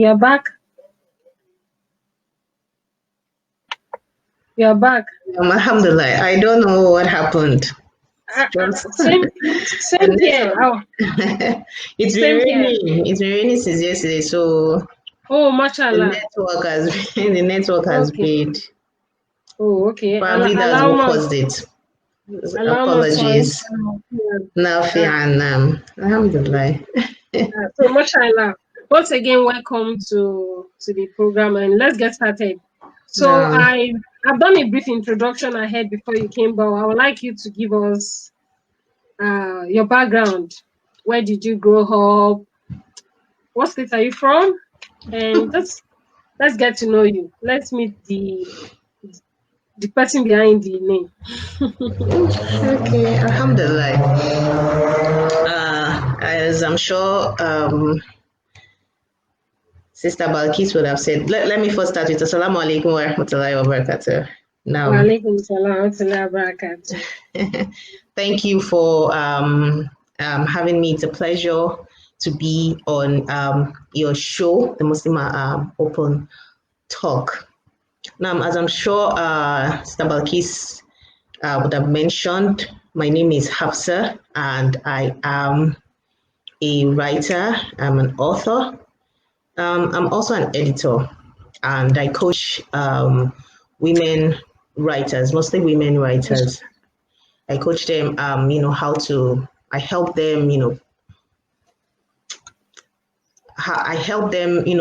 You're back. You're back. Alhamdulillah. I don't know what happened. Same here. Oh, It's been raining. It's been raining since yesterday, so mashallah. The network has been. Oh, okay. Probably that's what caused it. Apologies. Nafi and Alhamdulillah. So mashallah. Once again, welcome to the program, and let's get started. So I've done a brief introduction ahead before you came, but I would like you to give us your background. Where did you grow up? What state are you from? And let's get to know you. Let's meet the person behind the name. Okay, Alhamdulillah. As I'm sure Sister Bilikis would have said, let me first start with Assalamu alaikum wa rahmatullahi wa barakatuh. Now, wa alaikum salam wa rahmatullahi wa barakatuh. Thank you for having me. It's a pleasure to be on your show, the MUSLIMAH Open Talk. Now, as I'm sure Sister Bilikis would have mentioned, my name is Hafsah, and I am a writer. I'm an author. I'm also an editor, and I coach women writers, mostly women writers. I coach them, I help them,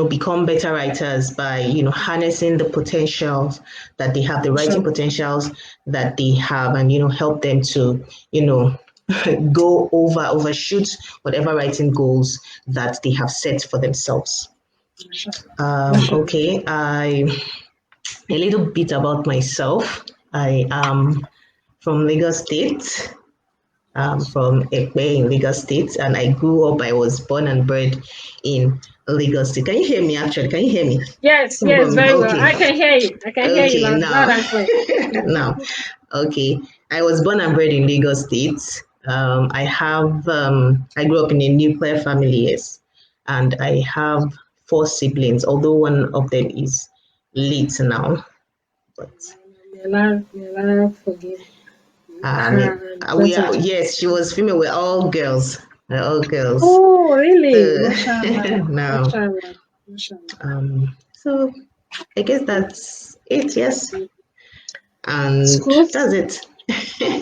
become better writers by, harnessing the potentials that they have, the writing potentials that they have, and, help them to, overshoot whatever writing goals that they have set for themselves. Okay, a little bit about myself. I am from Lagos State. I'm from Ekpe in Lagos State, and I was born and bred in Lagos State. Can you hear me actually? Can you hear me? Yes, very well. I can hear you. I can hear you loud and clear. Now, okay. I was born and bred in Lagos State. I grew up in a nuclear family, yes, and I have 4 siblings, although one of them is late now. But forgive. Yes, she was female. We're all girls. We're all girls. Oh, really? No. So I guess that's it. Yes. And schools? That's it.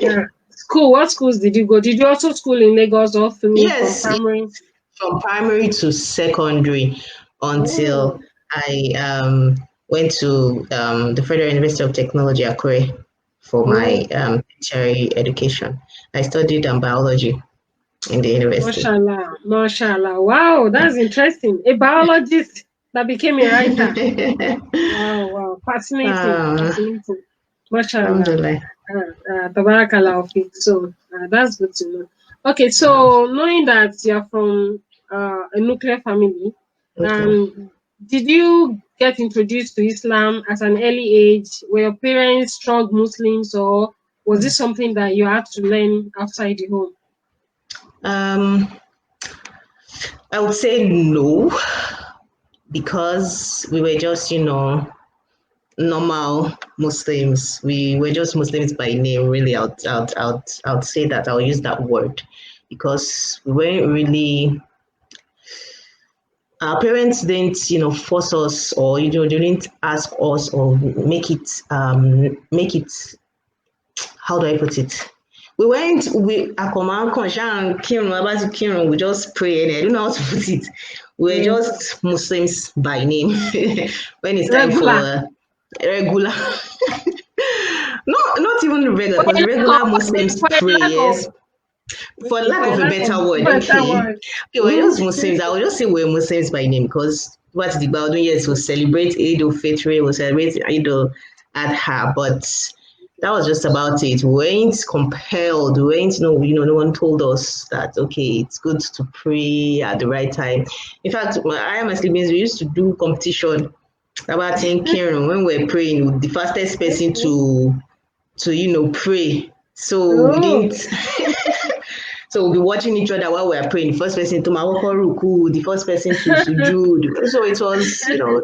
Yeah. School. What schools did you go? Did you also school in Lagos or yes, from primary? From primary to secondary until I went to the Federal University of Technology, Akure, for my tertiary education. I studied biology in the university. Mashallah. Wow, that's interesting. A biologist that became a writer. Wow. Fascinating. Mashallah. Tabarakallah. So that's good to know. Okay, so knowing that you're from a nuclear family, did you get introduced to Islam at an early age? Were your parents strong Muslims, or was this something that you had to learn outside the home? I would say no, because we were just, normal Muslims. We were just Muslims by name, really. I'll say that. I'll use that word, because we weren't really. Our parents didn't, force us, or didn't ask us, or make it. How do I put it? We just pray, and I don't know how to put it. We're just Muslims by name. When it's time for regular. No, not even regular, because regular Muslims pray, yes. For lack of a better word, okay, we're just Muslims. I will just say we're Muslims by name, because what the Baldwin years will celebrate Eid al-Fitr, will celebrate Eid al-Adha, but that was just about it. We weren't compelled. No one told us that, okay, it's good to pray at the right time. In fact, I am Muslims, we used to do competition about thinking when we're praying, the fastest person to pray. So we didn't. So we'll be watching each other while we're praying. The first person to Mawoko Ruku, the first person to Sujud. So it was, it was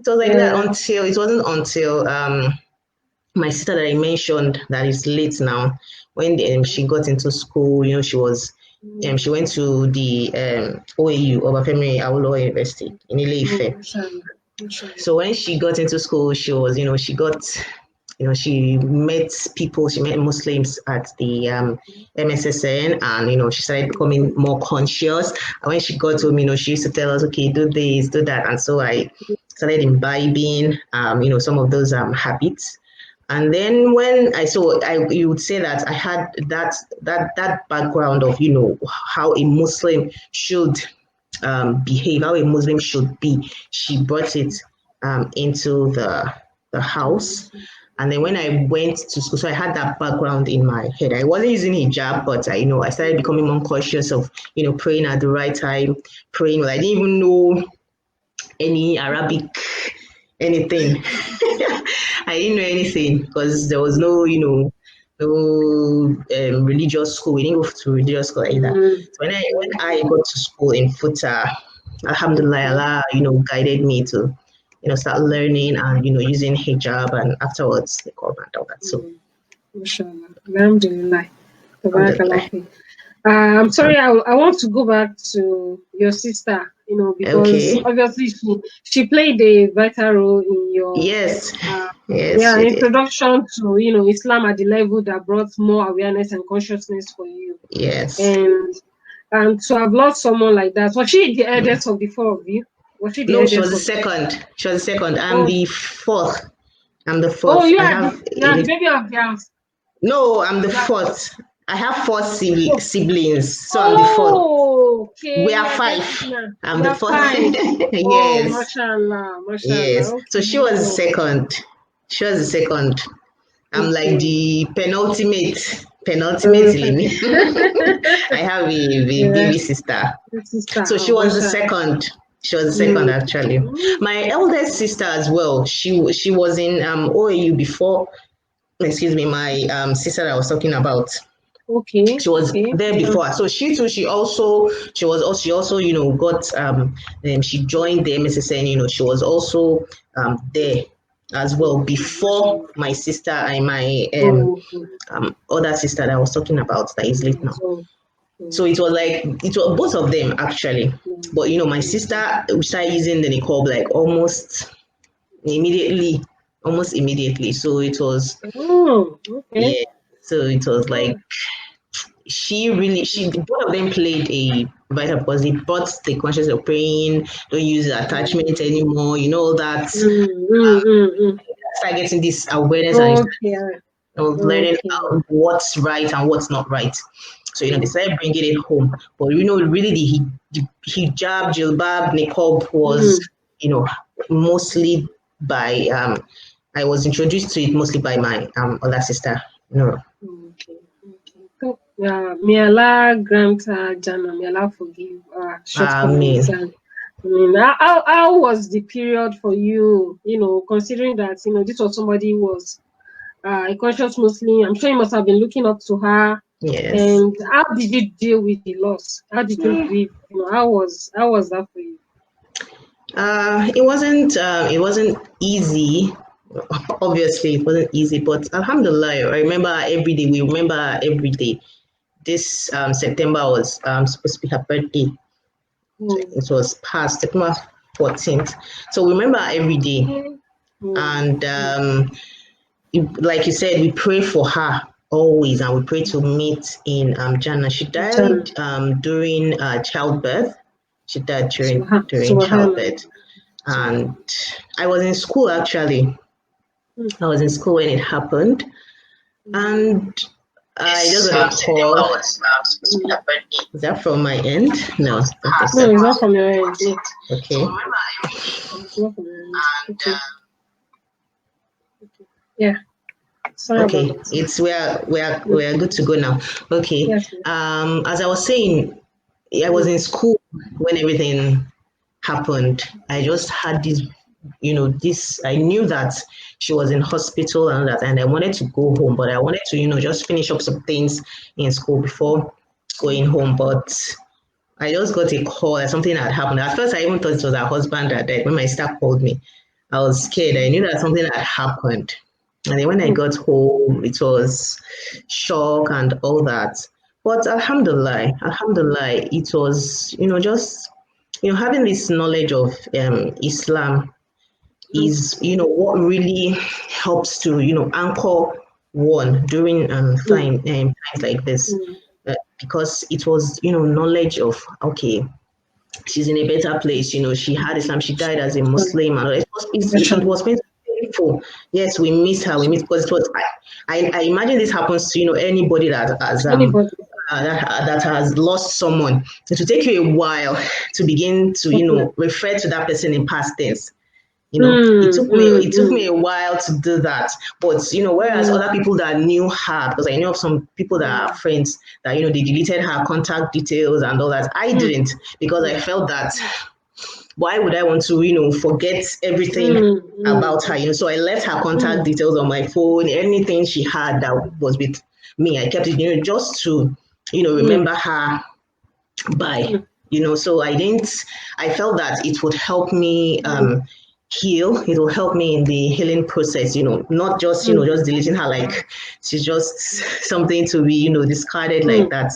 like that until, it wasn't until my sister that I mentioned that is late now, when she got into school, she was, she went to the OAU, Obafemi Awolowo University in Ile-Ife. So when she got into school, she was, she got, she met people, she met Muslims at the MSSN, and, she started becoming more conscious. And when she got home, she used to tell us, okay, do this, do that. And so I started imbibing, some of those habits. And then when you would say that I had that background of, how a Muslim should behave, how a Muslim should be. She brought it into the house. And then when I went to school, so I had that background in my head. I wasn't using hijab, but I started becoming more conscious of, praying at the right time, praying. I didn't even know any Arabic, anything. I didn't know anything because there was no, no religious school. We didn't go to religious school either. So when I got to school in Futa, Alhamdulillah, Allah, guided me to, start learning and, using hijab, and afterwards they called and all that. So, Mashallah. Alhamdulillah. I'm sorry, I want to go back to your sister, because obviously she played a vital role in your introduction to, Islam at the level that brought more awareness and consciousness for you. Yes. And to have lost someone like that, was she the eldest of the four of you? Was she the eldest? No, she was the second. She was the second. I'm the fourth. Oh, you are the baby of the house. No, I'm the fourth. I have 4 siblings, so I'm the fourth. Okay. We are 5. I'm the fourth. Yes. Oh, mashallah. Yes. Okay. So she was the second. I'm like the penultimate limit. I have a baby sister. So she was the second. She was the second, actually. My eldest sister as well. She was in OAU before. Excuse me, my sister that I was talking about. Okay. She was there before. So she too, she also got she joined the MSSN, she was also there as well before my sister and my other sister that I was talking about that is late now. So it was both of them actually. But my sister started using the niqab like almost immediately. So it was yeah. So it was like both of them played a vital because they brought the conscience of praying, don't use attachment anymore, that. Start getting this awareness and learning what's right and what's not right. So they started bringing it home. But really the hijab, jilbab, niqab was mostly by I was introduced to it mostly by my other sister, Nora. May Allah grant Jannah, may Allah forgive shortcomings. How was the period for you, considering that, this was somebody who was a conscious Muslim? I'm sure you must have been looking up to her. Yes. And how did you deal with the loss? How did you grieve? How was that for you? It wasn't easy. Obviously, it wasn't easy, but alhamdulillah, I remember every day. We remember every day. This September was supposed to be her birthday. So it was past September 14th. So we remember every day. And like you said, we pray for her always, and we pray to meet in Jannah. She died during childbirth. She died during childbirth. And I was in school actually. I was in school when it happened. And I just got a call. Is that from my end? No. No, it's not from your end. Okay. Yeah. Sorry. Okay. We're good to go now. Okay. Yes. As I was saying, I was in school when everything happened. I just had this, I knew that she was in hospital and that, and I wanted to go home, but I wanted to, just finish up some things in school before going home, but I just got a call that something had happened. At first, I even thought it was her husband that died. When my sister called me, I was scared. I knew that something had happened. And then when I got home, it was shock and all that. But Alhamdulillah, it was, just, having this knowledge of Islam is, what really helps to, anchor one during times like this. Because it was, knowledge of, okay, she's in a better place. She had Islam, she died as a Muslim, and it was painful. Yes, we miss her. We miss, because it was. I imagine this happens to anybody that has that has lost someone. It will take you a while to begin to refer to that person in past tense. It took me a while to do that. But whereas other people that knew her, because I know of some people that are friends that they deleted her contact details and all that. I didn't, because I felt that why would I want to forget everything about her? So I left her contact details on my phone. Anything she had that was with me, I kept it, just to remember her by. So I felt that it would help me heal. It will help me in the healing process, not just just deleting her like she's just something to be discarded like that.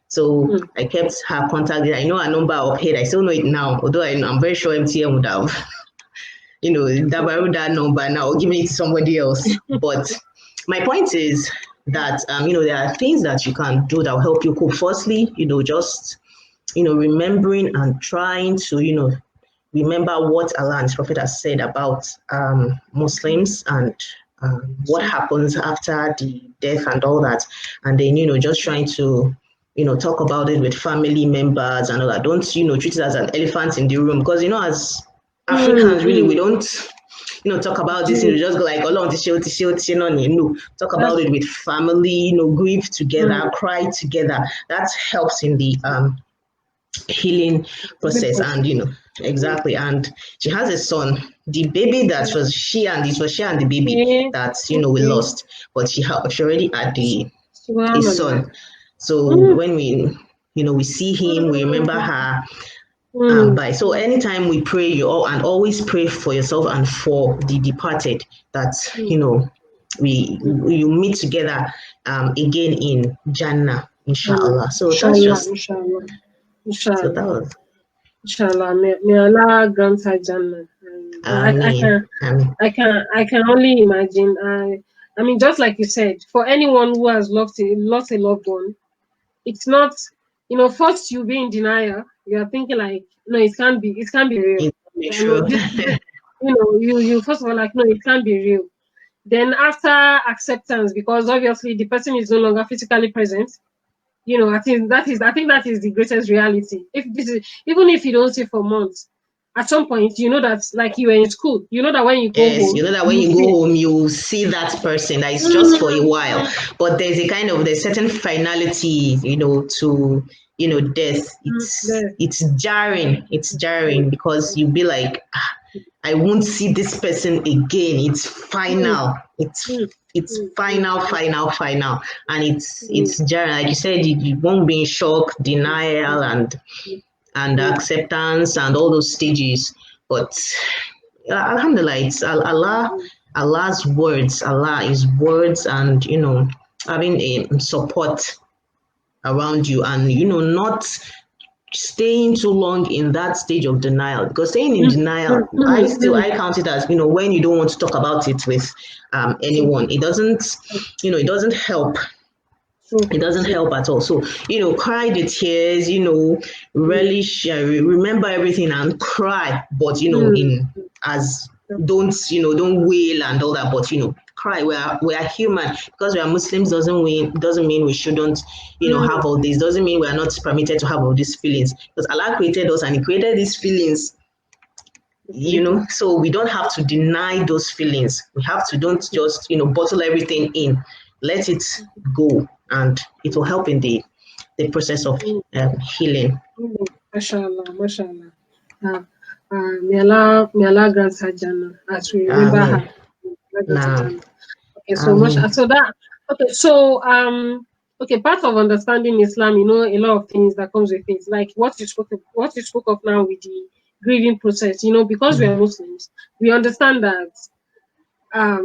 So I kept her contact. I know her number up here. I still know it now, although I'm very sure MTN would have that number now, or giving it to somebody else. But my point is that there are things that you can do that will help you cope. Firstly, just remembering and trying to remember what Allah and His Prophet has said about Muslims and what happens after the death and all that. And then, just trying to, talk about it with family members and all that. Don't, treat it as an elephant in the room. Because, as Africans, really, we don't, talk about this, just go like, no, talk about it with family, grieve together, cry together. That helps in the healing process. And exactly. And she has a son. The baby that was she and the baby that we lost, but she already had a son. So when we see him, we remember her. So anytime we pray, and always pray for yourself and for the departed, that you meet together again in Jannah, inshallah. So that's just inshallah. So that was. Inshallah, may Allah grant her Jannah. I can only imagine. I mean, just like you said, for anyone who has lost a loved one, it's not, first you be in denial. You are thinking like, no, it can't be real. True. You first of all like, no, it can't be real. Then after acceptance, because obviously the person is no longer physically present. I think that is the greatest reality. Even if you don't see for months, at some point that, like, you were in school, that when you go home, when you go home, you see that person. That is just for a while, but there's certain finality, to death. It's jarring. It's jarring because you be like, I won't see this person again. It's final. It's final, and it's jarring. Like you said, you won't be in shock, denial, and acceptance, and all those stages. But alhamdulillah, it's Allah's words. Allah is words, and having a support around you, and not staying too long in that stage of denial, because staying in denial, I count it as when you don't want to talk about it with anyone. It doesn't help. It doesn't help at all. So cry the tears, relish, remember everything and cry, but don't wail and all that, but cry. We are human. Because we are Muslims doesn't mean we shouldn't have all this. Doesn't mean we are not permitted to have all these feelings, because Allah created us and He created these feelings, so we don't have to deny those feelings. We have to don't just bottle everything in. Let it go, and it will help in the process of healing. Mashallah. May Allah grant her Jannah as we remember her. Okay, so much. So Okay, part of understanding Islam, a lot of things that comes with it, like what you spoke of now with the grieving process. Because we are Muslims, we understand that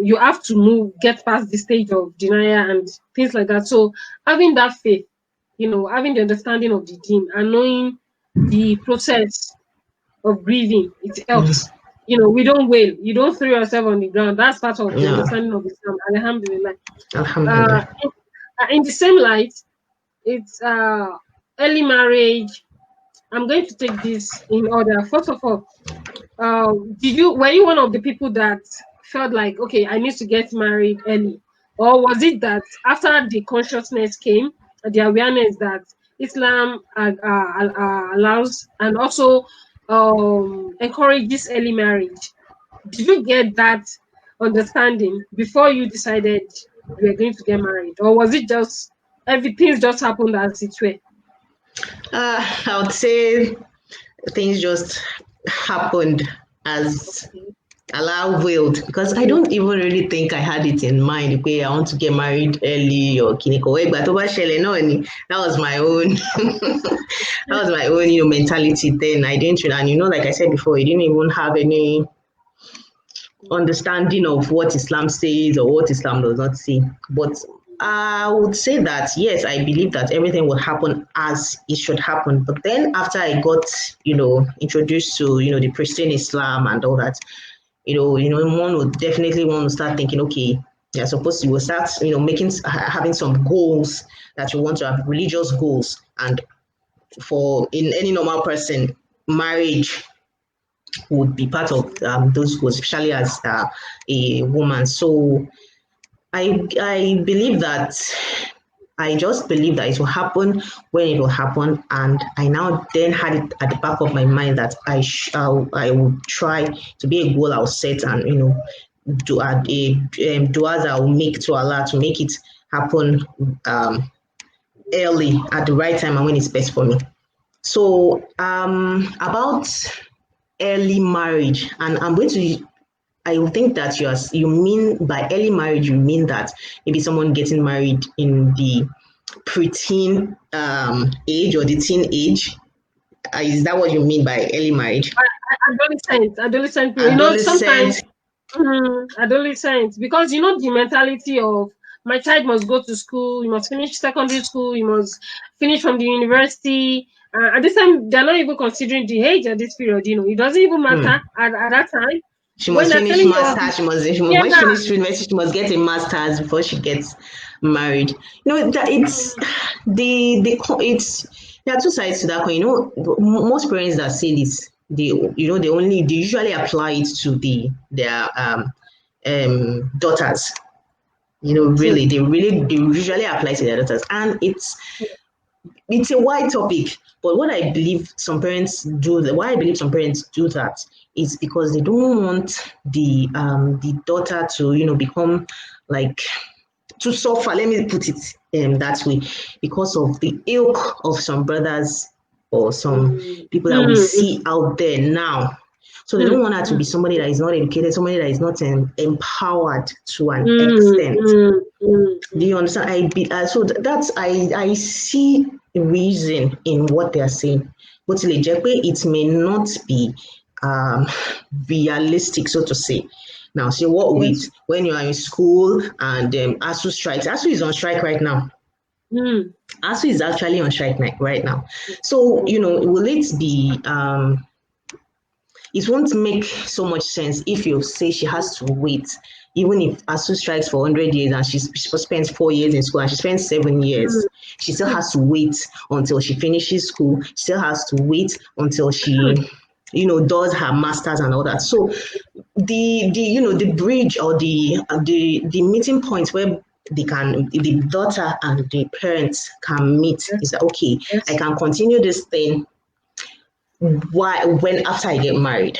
you have to get past the stage of denial and things like that. So having that faith, having the understanding of the deen and knowing the process of grieving, it helps. We don't wail. You don't throw yourself on the ground. That's part of the No, understanding of Islam. Alhamdulillah. Uh, Alhamdulillah. in the same light, it's early marriage. I'm going to take this in order. First of all, were you one of the people that felt like, okay, I need to get married early, or was it that after the consciousness came, the awareness that Islam allows and also encourages early marriage? Did you get that understanding before you decided you were going to get married, or was it just everything just happened as it were? I would say things just happened as Allah willed, because I don't even really think I had it in mind. Okay, I want to get married early or kiniko. That was my own. That was my own, mentality then. I didn't, and like I said before, I didn't even have any understanding of what Islam says or what Islam does not say. But I would say that yes, I believe that everything will happen as it should happen. But then after I got, introduced to, the Christian Islam and all that, one would definitely want to start thinking, okay, you're supposed to, you will start, having some goals that you want to have, religious goals. And in any normal person, marriage would be part of those goals, especially as a woman. So I believe that I just believe that it will happen when it will happen, and I now then had it at the back of my mind that I would try to be a goal I'll set, and do du'as I will make to Allah to make it happen early at the right time and when it's best for me. So about early marriage, and I think that you mean by early marriage, you mean that maybe someone getting married in the preteen age or the teen age. Is that what you mean by early marriage? Adolescent period. Sometimes adolescent, because the mentality of my child must go to school, you must finish secondary school, you must finish from the university. At this time, they're not even considering the age at this period. It doesn't even matter at that time. She must finish masters. She must when she finishes university, she must get a master's before she gets married. That it's there are two sides to that coin. Most parents that say this, they usually apply it to their daughters. Really, they usually apply to their daughters, and it's a wide topic. But what I believe some parents do, why I believe some parents do that, is because they don't want the daughter to become like to suffer. Let me put it that way, because of the ilk of some brothers or some people that we see out there now. So they don't want her to be somebody that is not educated, somebody that is not empowered to an extent. Do you understand? I see a reason in what they are saying, but it may not be realistic, so to say. Now, see what with when you are in school and ASU strikes. ASU is on strike right now. ASU is actually on strike right now. So will it be? It won't make so much sense if you say she has to wait, even if ASU strikes for 100 years and she spends 4 years in school and she spends 7 years, she still has to wait until she finishes school. She still has to wait until she, does her masters and all that. So the bridge or the meeting point where the daughter and the parents can meet is that, okay, I can continue this thing when after I get married.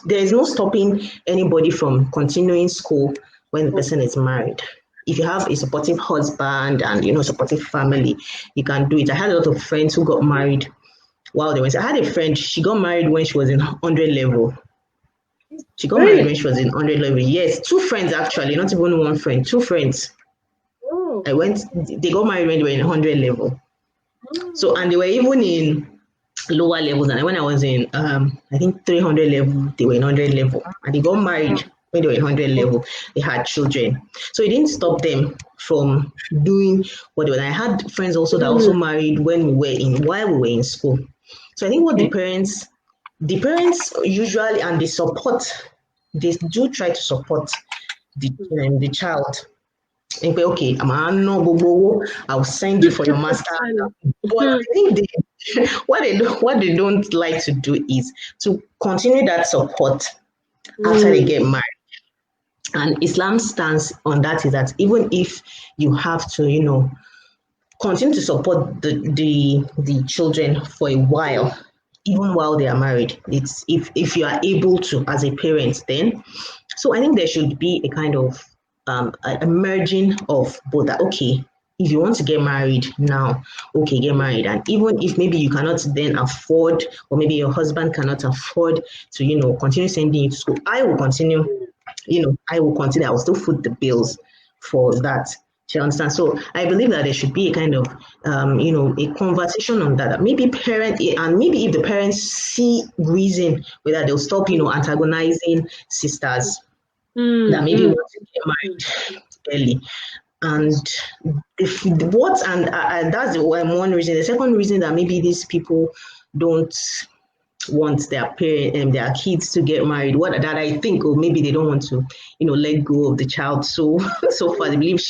There is no stopping anybody from continuing school when the person is married. If you have a supportive husband and supportive family, you can do it. I had a lot of friends who got married while they went. I had a friend, she got married when she was in 100 level. She got married when she was in 100 level. Yes, 2 friends actually, not even one friend, 2 friends. they got married when they were in 100 level. So, and they were even in lower levels. And when I was in, I think 300 level, they were in 100 level. And they got married when they were in 100 level. They had children. So it didn't stop them from doing what they were. I had friends also that also married while we were in school. So I think what the parents usually, and they do try to support the child. Okay, I'll send you for your master. But I think what they don't like to do is to continue that support after they get married. And Islam's stance on that is that even if you have to, continue to support the children for a while, even while they are married, it's if you are able to as a parent, then. So I think there should be a kind of a merging of both. That okay, if you want to get married now, okay, get married, and even if maybe you cannot then afford, or maybe your husband cannot afford to continue sending you to school, I will continue. I will still foot the bills for that. Do you understand? So I believe that there should be a kind of, a conversation on that. Maybe maybe if the parents see reason whether they'll stop, antagonizing sisters that maybe want to get married early. And that's one reason. The second reason that maybe these people don't want their kids to get married. What that I think, or maybe they don't want to, let go of the child. So far, they believe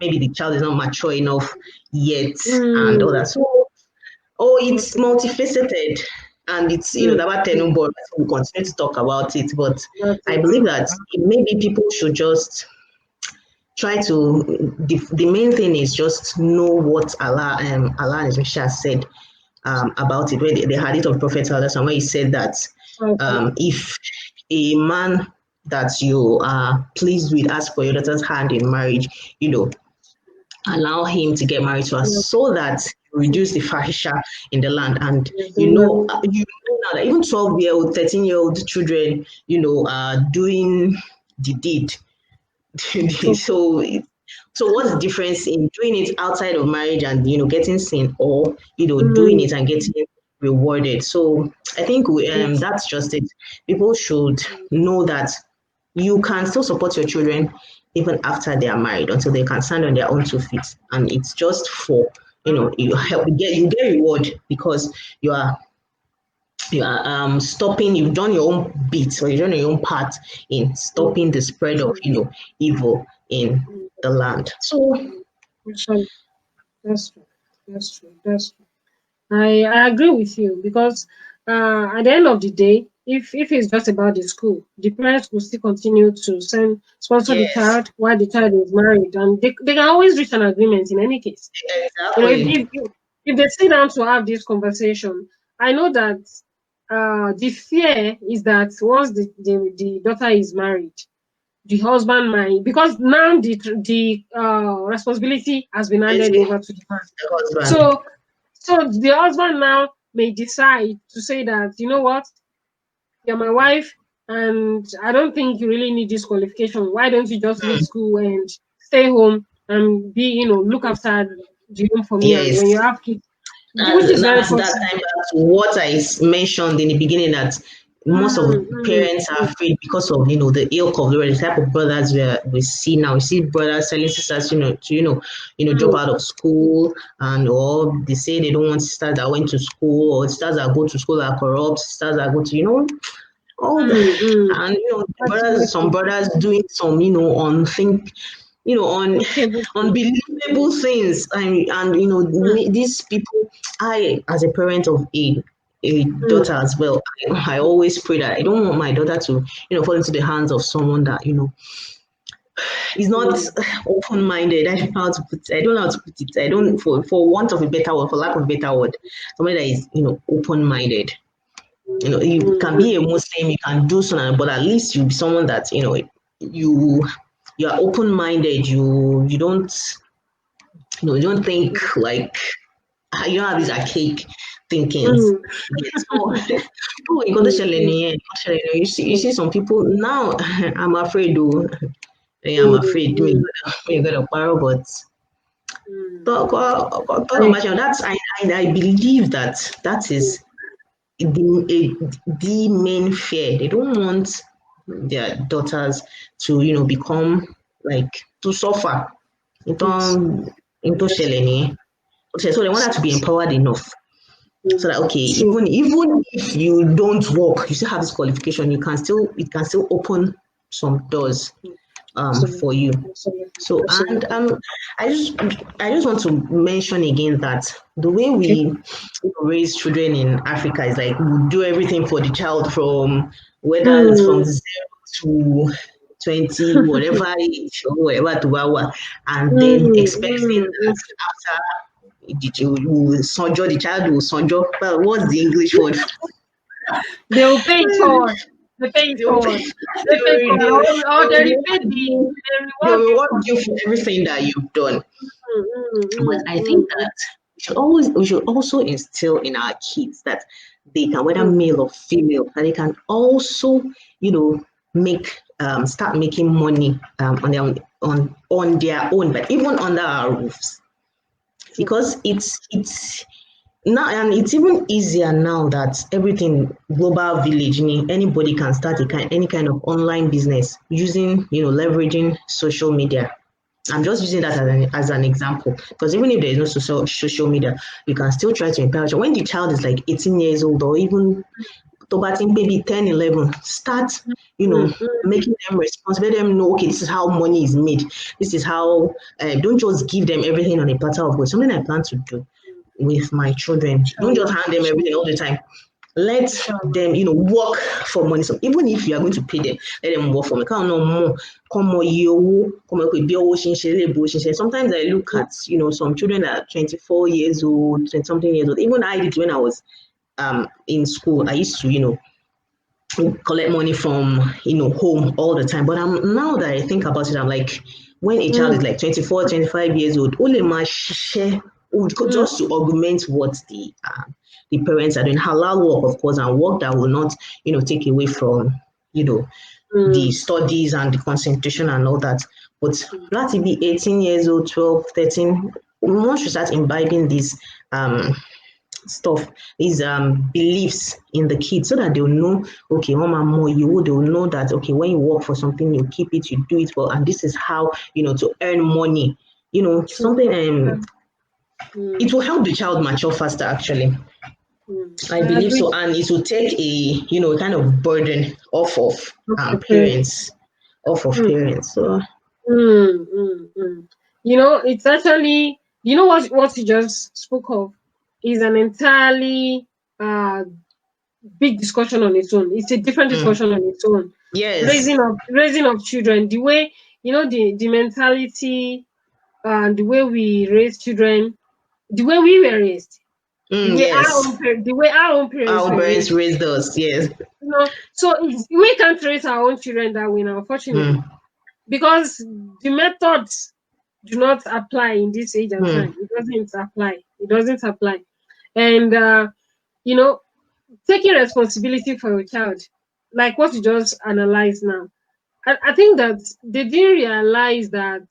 maybe the child is not mature enough yet, and all that. So, it's multifaceted, and it's that tenable. We'll continue to talk about it, but I believe that maybe people should just try to. The main thing is just know what Allah and His Messenger said. About it, where the hadith of Prophet where he said that if a man that you are pleased with asks for your daughter's hand in marriage, allow him to get married to her so that you reduce the fahisha in the land. And you know now that even 12-year-old, 13-year-old children, are doing the deed. So what's the difference in doing it outside of marriage and getting seen, or doing it and getting rewarded? So I think that's just it. People should know that you can still support your children even after they are married until they can stand on their own 2 feet, and it's just for you get reward because you are stopping. You've done your own bit, or you've done your own part in stopping the spread of evil in the land. So that's true. I agree with you, because at the end of the day, if it's just about the school, the parents will still continue to sponsor the child while the child is married, and they can always reach an agreement in any case. Exactly. If they sit down to have this conversation, I know that the fear is that once the daughter is married, the husband might, because now the responsibility has been handed over to the man. So the husband now may decide to say that, you know what, you're my wife, and I don't think you really need this qualification. Why don't you just leave school and stay home and look after the home for me? And when you have kids, which is very possible. That time what I mentioned in the beginning, that most of the parents are afraid because of the ilk of the type of brothers we see now. We see brothers telling sisters to drop out of school, or they say they don't want sisters that went to school, or sisters that go to school that are corrupt, sisters that go to all and some brothers doing some unbelievable things, and these people. I, as a parent of a daughter as well, I always pray that I don't want my daughter to fall into the hands of someone that is not open-minded. I don't know how to put it. I don't, for want of a better word, for lack of a better word, somebody that is open-minded. You can be a Muslim, you can do something, but at least you be someone that you are open-minded. You don't you don't think like you don't have these archaic thinkings. You see some people now. I'm afraid. I'm afraid. You got a quarrel, but That's I believe that is the main fear. They don't want their daughters to become like to suffer. Into Sheleni. So they want her to be empowered enough. So that okay, even if you don't work, you still have this qualification, it can still open some doors for you. So and I just want to mention again that the way we raise children in Africa is like we do everything for the child from whether it's from 0 to 20, whatever age or whatever to whatever, and then expecting that after you sojourn, the child will sojourn. Well, what's the English word? They will pay it forward. They pay it forward. They pay forward. Or they repay they reward you for everything that you've done. But I think that we should also instill in our kids that they can, whether male or female, that they can also, make start making money on their own, but even under our roofs. Because it's now, and it's even easier now that everything global village, anybody can start any kind of online business using, leveraging social media. I'm just using that as an example, because even if there is no social media, you can still try to empower. When the child is like 18 years old or even maybe 10, 11, start, making them responsible, let them know, okay, this is how money is made. This is how, don't just give them everything on a platter of gold. Something I plan to do with my children. Don't just hand them everything all the time. Let them, work for money. So even if you are going to pay them, let them work for me. Sometimes I look at, some children that are 24 years old, 20 something years old. Even I did when I was in school. I used to, collect money from, home all the time. But now that I think about it, I'm like, when a child is like 24, 25 years old, only my share just to augment what the parents are doing. Halal work, of course, and work that will not, take away from, the studies and the concentration and all that. But let it be 18 years old, 12, 13, one should start imbibing these stuff, these beliefs in the kids, so that they'll know, okay, mama more you, they'll know that okay, when you work for something, you keep it, you do it well, and this is how to earn money. Something it will help the child mature faster, actually. I believe so, and it will take a kind of burden off of parents, So it's actually, what you just spoke of is an entirely big discussion on its own. It's a different discussion on its own. Yes. Raising of children, the way, the mentality and the way we raise children, the way we were raised, the way our own parents raised us, yes. So we can't raise our own children that way now, unfortunately, because the methods do not apply in this age and time. It doesn't apply. And taking responsibility for your child, like what you just analyzed now, I think that they didn't realize that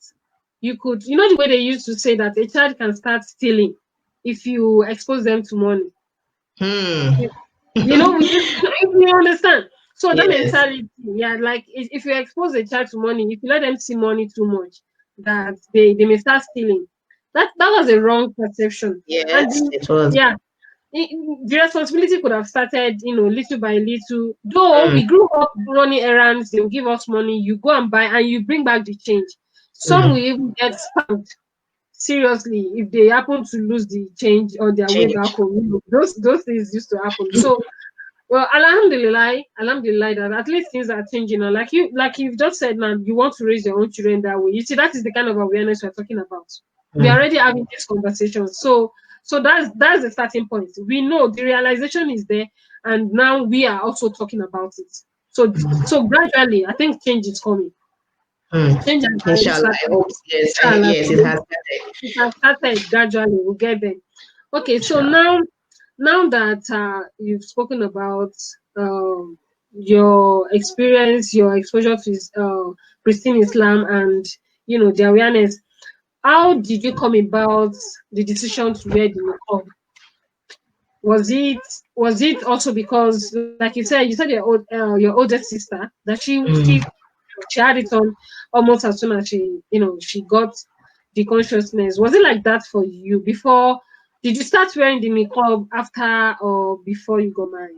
you could, the way they used to say that a child can start stealing if you expose them to money. If you understand. So that mentality, like if you expose a child to money, if you let them see money too much, that they may start stealing. That was a wrong perception. Yes, it was. Yeah. The responsibility could have started, little by little. Though we grew up running errands, they'll give us money, you go and buy, and you bring back the change. Some will even get spanked seriously if they happen to lose the change on their way back home. Those things used to happen. So, well, alhamdulillah, that at least things are changing now. Like you've just said now, you want to raise your own children that way. You see, that is the kind of awareness we're talking about. We're already having this conversation. So that's the starting point. We know the realization is there, and now we are also talking about it. So gradually, I think change is coming. Change has Inshallah, I hope yes, it has started. It has started gradually. We'll get there. Okay, so now that you've spoken about your experience, your exposure to pristine Islam, and the awareness, how did you come about the decision to wear the niqab? Was it also because, like you said your oldest sister that she had it on almost as soon as she got the consciousness. Was it like that for you before? Did you start wearing the niqab after or before you got married?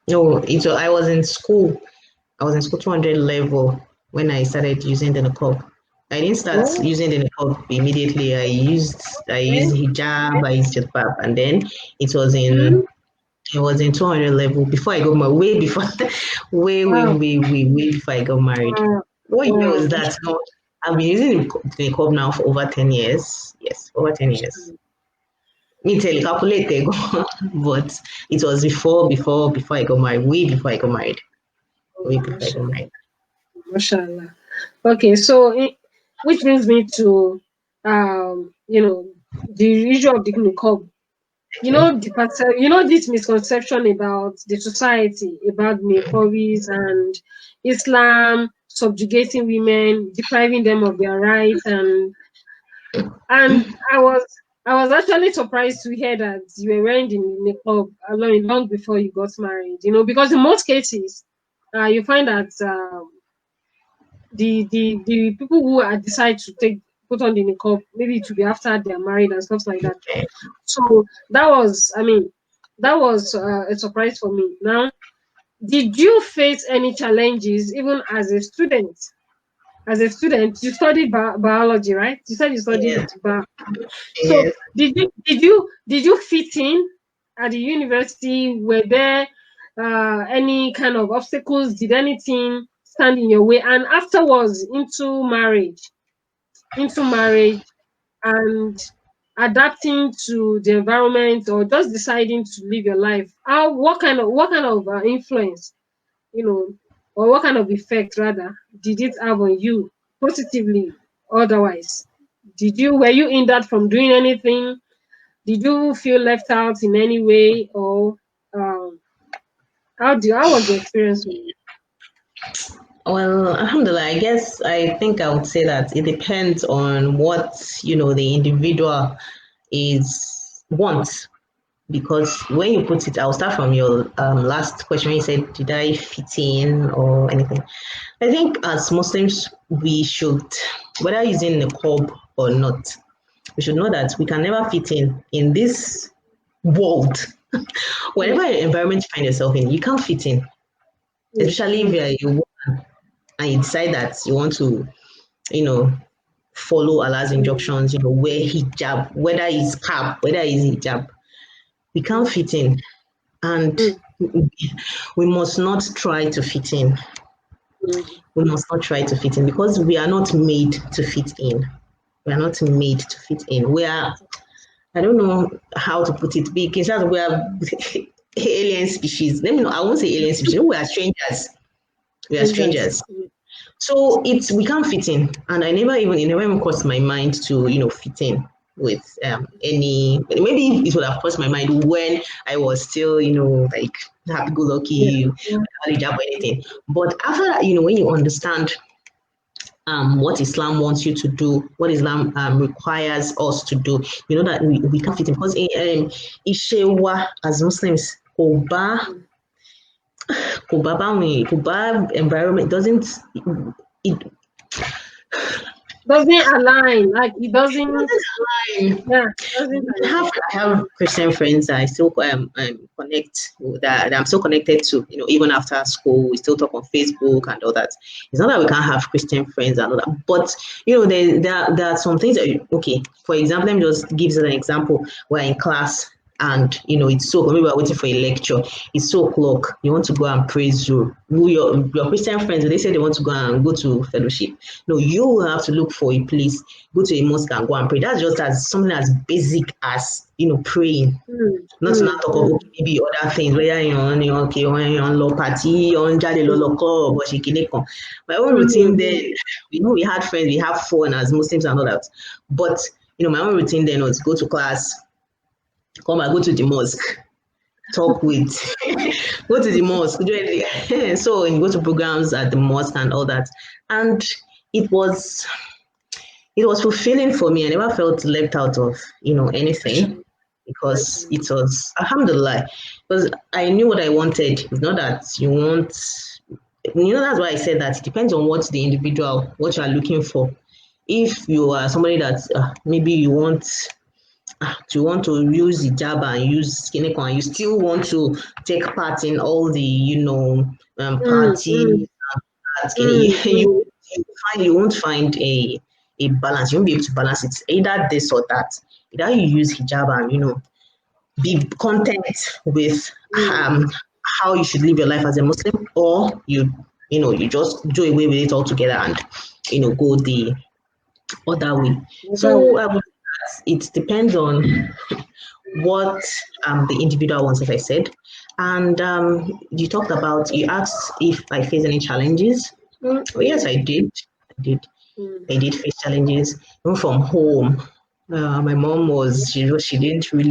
No, I was in school. I was in school 200 level when I started using the niqab. I didn't start Oh, using the niqab immediately. I used hijab, I used jilbab, and then it was mm, in it was in 200 level before I got married. Way before, wow, way before I got married. wow, What year wow. was that? No, I've been using the niqab now for over 10 years. Yes, over 10 years. Me tell you, calculate they go, but it was before I got married. Way before I got married. Way before I got Mashallah, married. mashallah. Okay, so which brings me to the issue of the niqab. Okay. This misconception about the society about niqabis and Islam subjugating women, depriving them of their rights, and I was actually surprised to hear that you were wearing the niqab long before you got married. Because in most cases, you find that the people who decide to put on the niqab, maybe to be after they're married and stuff like that. Okay. So that was a surprise for me. Now, did you face any challenges even as a student? As a student, you studied biology, right? You said you studied Yes. so Yes. did you fit in at the university? Were there any kind of obstacles? Did anything stand in your way? And afterwards, into marriage and adapting to the environment, or just deciding to live your life, what kind of influence, you know or what kind of effect rather did it have on you, positively or otherwise? Were you hindered from doing anything? Did you feel left out in any way, or um, how was the experience with you? Well, alhamdulillah, I think I would say that it depends on what, the individual is wants. Because when you put it, I'll start from your last question when you said, did I fit in or anything? I think as Muslims, we should, whether using the niqab or not, we should know that we can never fit in this world. Mm, Whatever environment you find yourself in, you can't fit in, mm, especially if mm, you're a woman and you decide that you want to, you know, follow Allah's mm, injunctions, wear hijab, whether it's cap, whether it's hijab, we can't mm, fit in. And mm, we must not try to fit in. mm. We must not try to fit in because we are not made to fit in. We are not made to fit in. We are, I don't know how to put it, because we are alien species. Let me know. I won't say alien species. We are strangers. We are Strangers. strangers. So we can't fit in, and it never even crossed my mind to fit in with any. Maybe it would have crossed my mind when I was still like happy go Yeah. lucky, Yeah. college or anything. But after that, when you understand what Islam wants you to do, what Islam requires us to do, you know that we can't fit in because Ishewa as Muslims, Mm. Kuba environment doesn't it Doesn't align. Like it doesn't. align. Yeah. Doesn't align. I have Christian friends that I still connect that I'm still connected to. Even after school, we still talk on Facebook and all that. It's not that we can't have Christian friends and all that, but there are some things that okay. For example, let me just give you an example. We're in class and it's so maybe we're waiting for a lecture. It's 2 o'clock. You want to go and pray Zuhr. Your Christian friends, they say they want to go to fellowship. No, you will have to look for a place, go to a mosque and go and pray. That's just as something as basic as praying. Mm, Not to mm, not talk of mm, okay, maybe other things, whether okay, when you're on low party, on jade lolo club, or shikineko. My own routine mm, then, we had friends, we have fun as Muslims and all that. But my own routine then was go to class, come and go to the mosque, talk with, go to the mosque, do anything. So and go to programs at the mosque and all that. And it was it was fulfilling for me. I never felt left out of, anything, because it was, alhamdulillah, because I knew what I wanted. It's not that you want, that's why I said that it depends on what the individual, what you are looking for. If you are somebody that maybe you want to use hijab and use skinny and you still want to take part in all the, parties, you won't find a balance. You won't be able to balance it. Either this or that. Either you use hijab and be content with how you should live your life as a Muslim, or you just do away with it altogether and go the other way. So it depends on what the individual wants, as I said. And you asked if I face any challenges. Oh, yes, I did. I did face challenges even from home. My mom she didn't want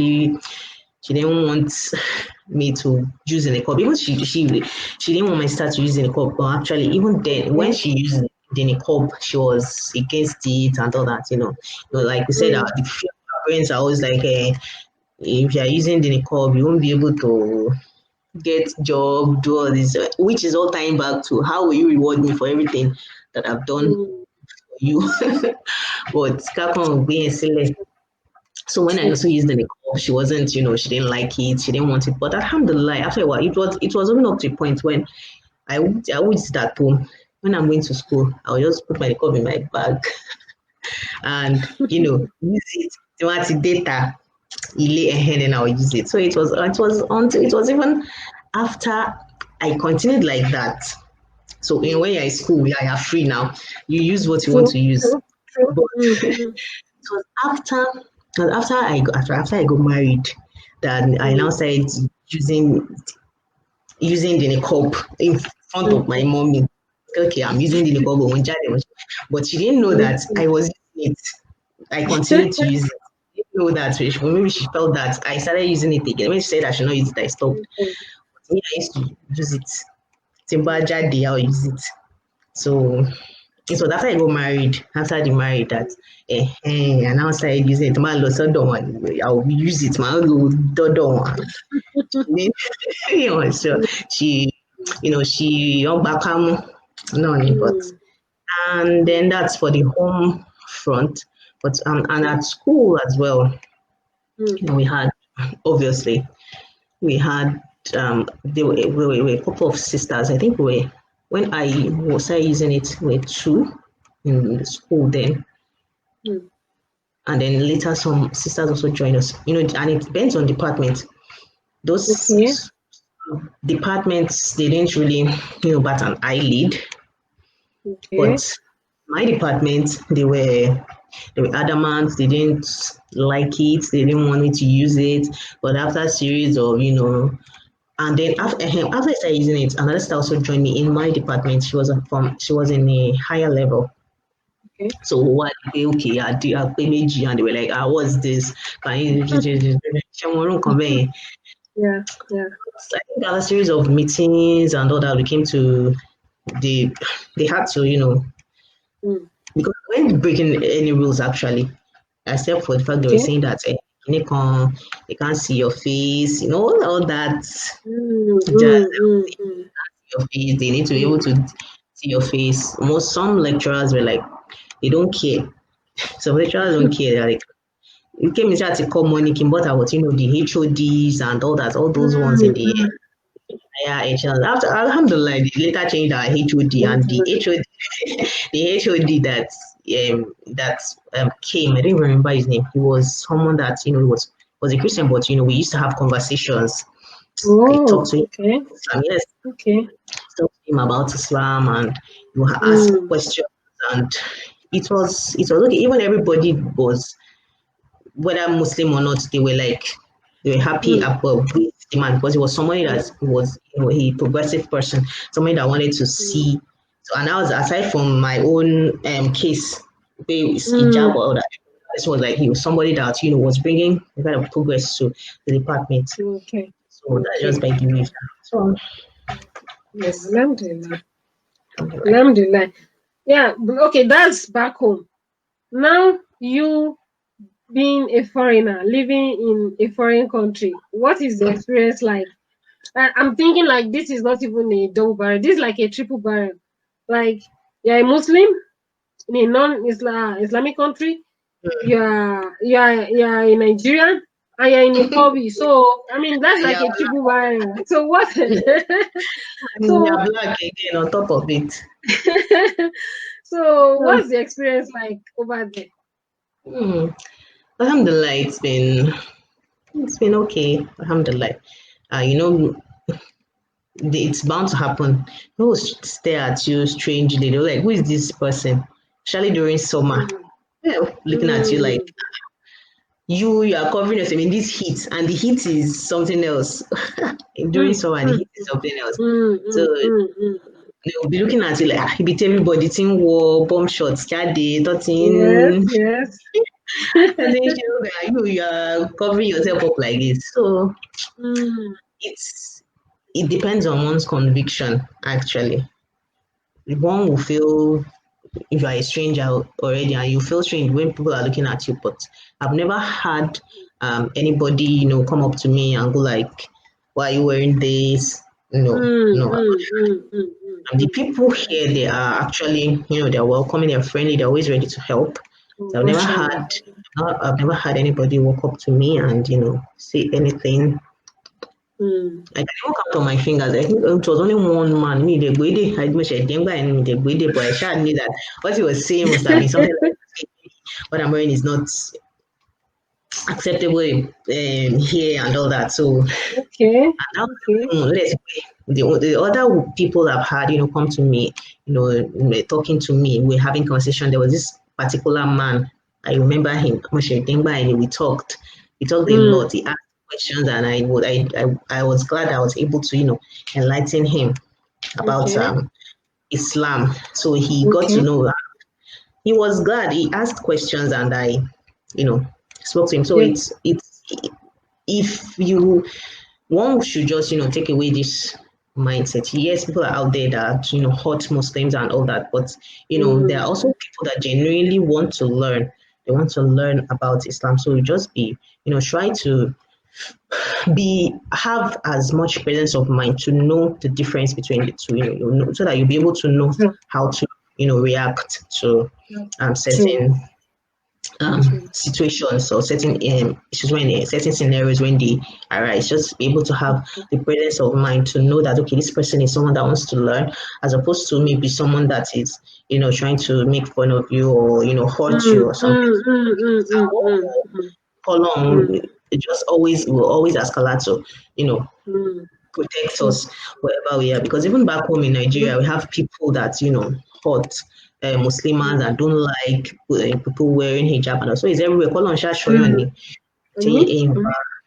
me to use the niqab. Even she didn't want me to start using the niqab. But actually, even then, when she used the niqab, she was against it and all that. Like we said, the parents are always like, if you are using the niqab, you won't be able to get job, do all this, which is all tying back to how will you reward me for everything that I've done for you. But Capcom being silly. So when I also used the niqab, she wasn't, she didn't like it, she didn't want it. But alhamdulillah, after a while, it was even up to a point when I would sit at home. When I'm going to school, I'll just put my niqab in my bag and use it to add data. Lay ahead and I'll use it. So it was even after I continued like that. So when you're in school, you're free now. You use what you want to use. But it was after I got married that I now started using the niqab in front of my mommy. Okay, I'm using the niqab, but she didn't know that I was using it. I continued to use it. Know that maybe she felt that I started using it again. When she said I should not use it, I stopped. I used to use it. Timbaja day, I'll use it. So it was after I got married, after the marriage that and now started using it. Man, I'll use it. Man, so she back no, but and then that's for the home front. But and at school as well, we had there were a couple of sisters. I think when I was using it, we were two in the school then. And then later some sisters also joined us. And it depends on department. Those departments, they didn't really, bat an eyelid. But my department, they were adamant. They didn't like it. They didn't want me to use it. But after a series of, and then after I started using it, another sister also joined me in my department. She was in a higher level. So what they and they were like, what's this? Yeah. So I think there was a series of meetings and all that. We came to they had to, because we weren't breaking any rules actually, except for the fact they were saying that they can't see your face, all that. Just your face. They need to be able to see your face. Some lecturers were like, they don't care. Some lecturers don't care. They're like, you came in to call money, but about the HODs and all that, all those ones in the higher HL. After alhamdulillah, they later changed our HOD and the HOD that came. I don't even remember his name. He was someone that was a Christian, but we used to have conversations. I talked to him. Yes. Talk to him about Islam and ask questions, and it was okay. Even everybody was, whether Muslim or not, they were happy with the man, because he was somebody that was a progressive person, somebody that wanted to see. So, and I was, aside from my own case, hijab or that, this was like he was somebody that was bringing a kind of progress to the department. So that just by the way. So yes, alhamdulillah. Yeah, okay, that's back home. Now you being a foreigner, living in a foreign country, what is the experience like? I'm thinking like this is not even a double barrel. This is like a triple barrel. Like you're a Muslim in a non-Islamic country. You're a Nigerian and you're in a hobby. So I mean that's like Yeah, a triple barrel. So what? you're So black again on top of it. so Hmm. what's the experience like over there? Hmm. Alhamdulillah, it's been okay. Alhamdulillah. You know, it's bound to happen. People stare at you strangely. They're like, "Who is this person?" Especially during summer. Mm, Yeah, looking at you like mm, you are covering yourself in this heat, and the heat is something else. During mm, summer, the mm, heat is something else. mm, So mm, mm, mm. they'll be looking at you like, he beat everybody, thing war, bomb shots, cardi, Yes, 13. yes. And then you are covering yourself up like this. So Mm, it's it depends on one's conviction, actually. One will feel if you are a stranger already and you feel strange when people are looking at you, but I've never had anybody, come up to me and go like, why are you wearing this? No, mm, no. mm, mm, mm, mm, And the mm. people here, they are actually, they're welcoming, they're friendly, they're always ready to help. Oh, So mashallah. I've never had anybody walk up to me and, say anything. Mm. I can even count on my fingers. I think it was only one man, me, the Gwede. I admit I didn't buy any the Gwede, but I sure knew that what he was saying must have been something like, what I'm wearing is not acceptable here and all that. So, and Okay, that okay, let's the other people I've had, come to me, talking to me, we're having conversation. There was this particular man. I remember him. And we talked a mm, lot. He asked questions, and I was glad I was able to, enlighten him about okay, Islam. So he got to okay, know. He was glad. He asked questions, and I, you know, spoke to him. So yeah, it's if you one should just take away this mindset. Yes, people are out there that hurt Muslims and all that, but there are mm, also people that genuinely want to learn. They want to learn about Islam. So just be try to have as much presence of mind to know the difference between the two. So that you'll be able to know true, how to react to true, certain true. situations or certain issues when certain scenarios when they arise. Just be able to have the presence of mind to know that okay, this person is someone that wants to learn, as opposed to maybe someone that is trying to make fun of you or hurt Mm, you or something. mm, mm, mm, mm, mm, mm, For long, mm, it just always will always escalate. So mm. protect True. us wherever we are. Because even back home in Mm, Nigeria, we have people that hurt Muslims and don't like people wearing hijab, and also it's everywhere. Call on mm. Shashoni, I mean,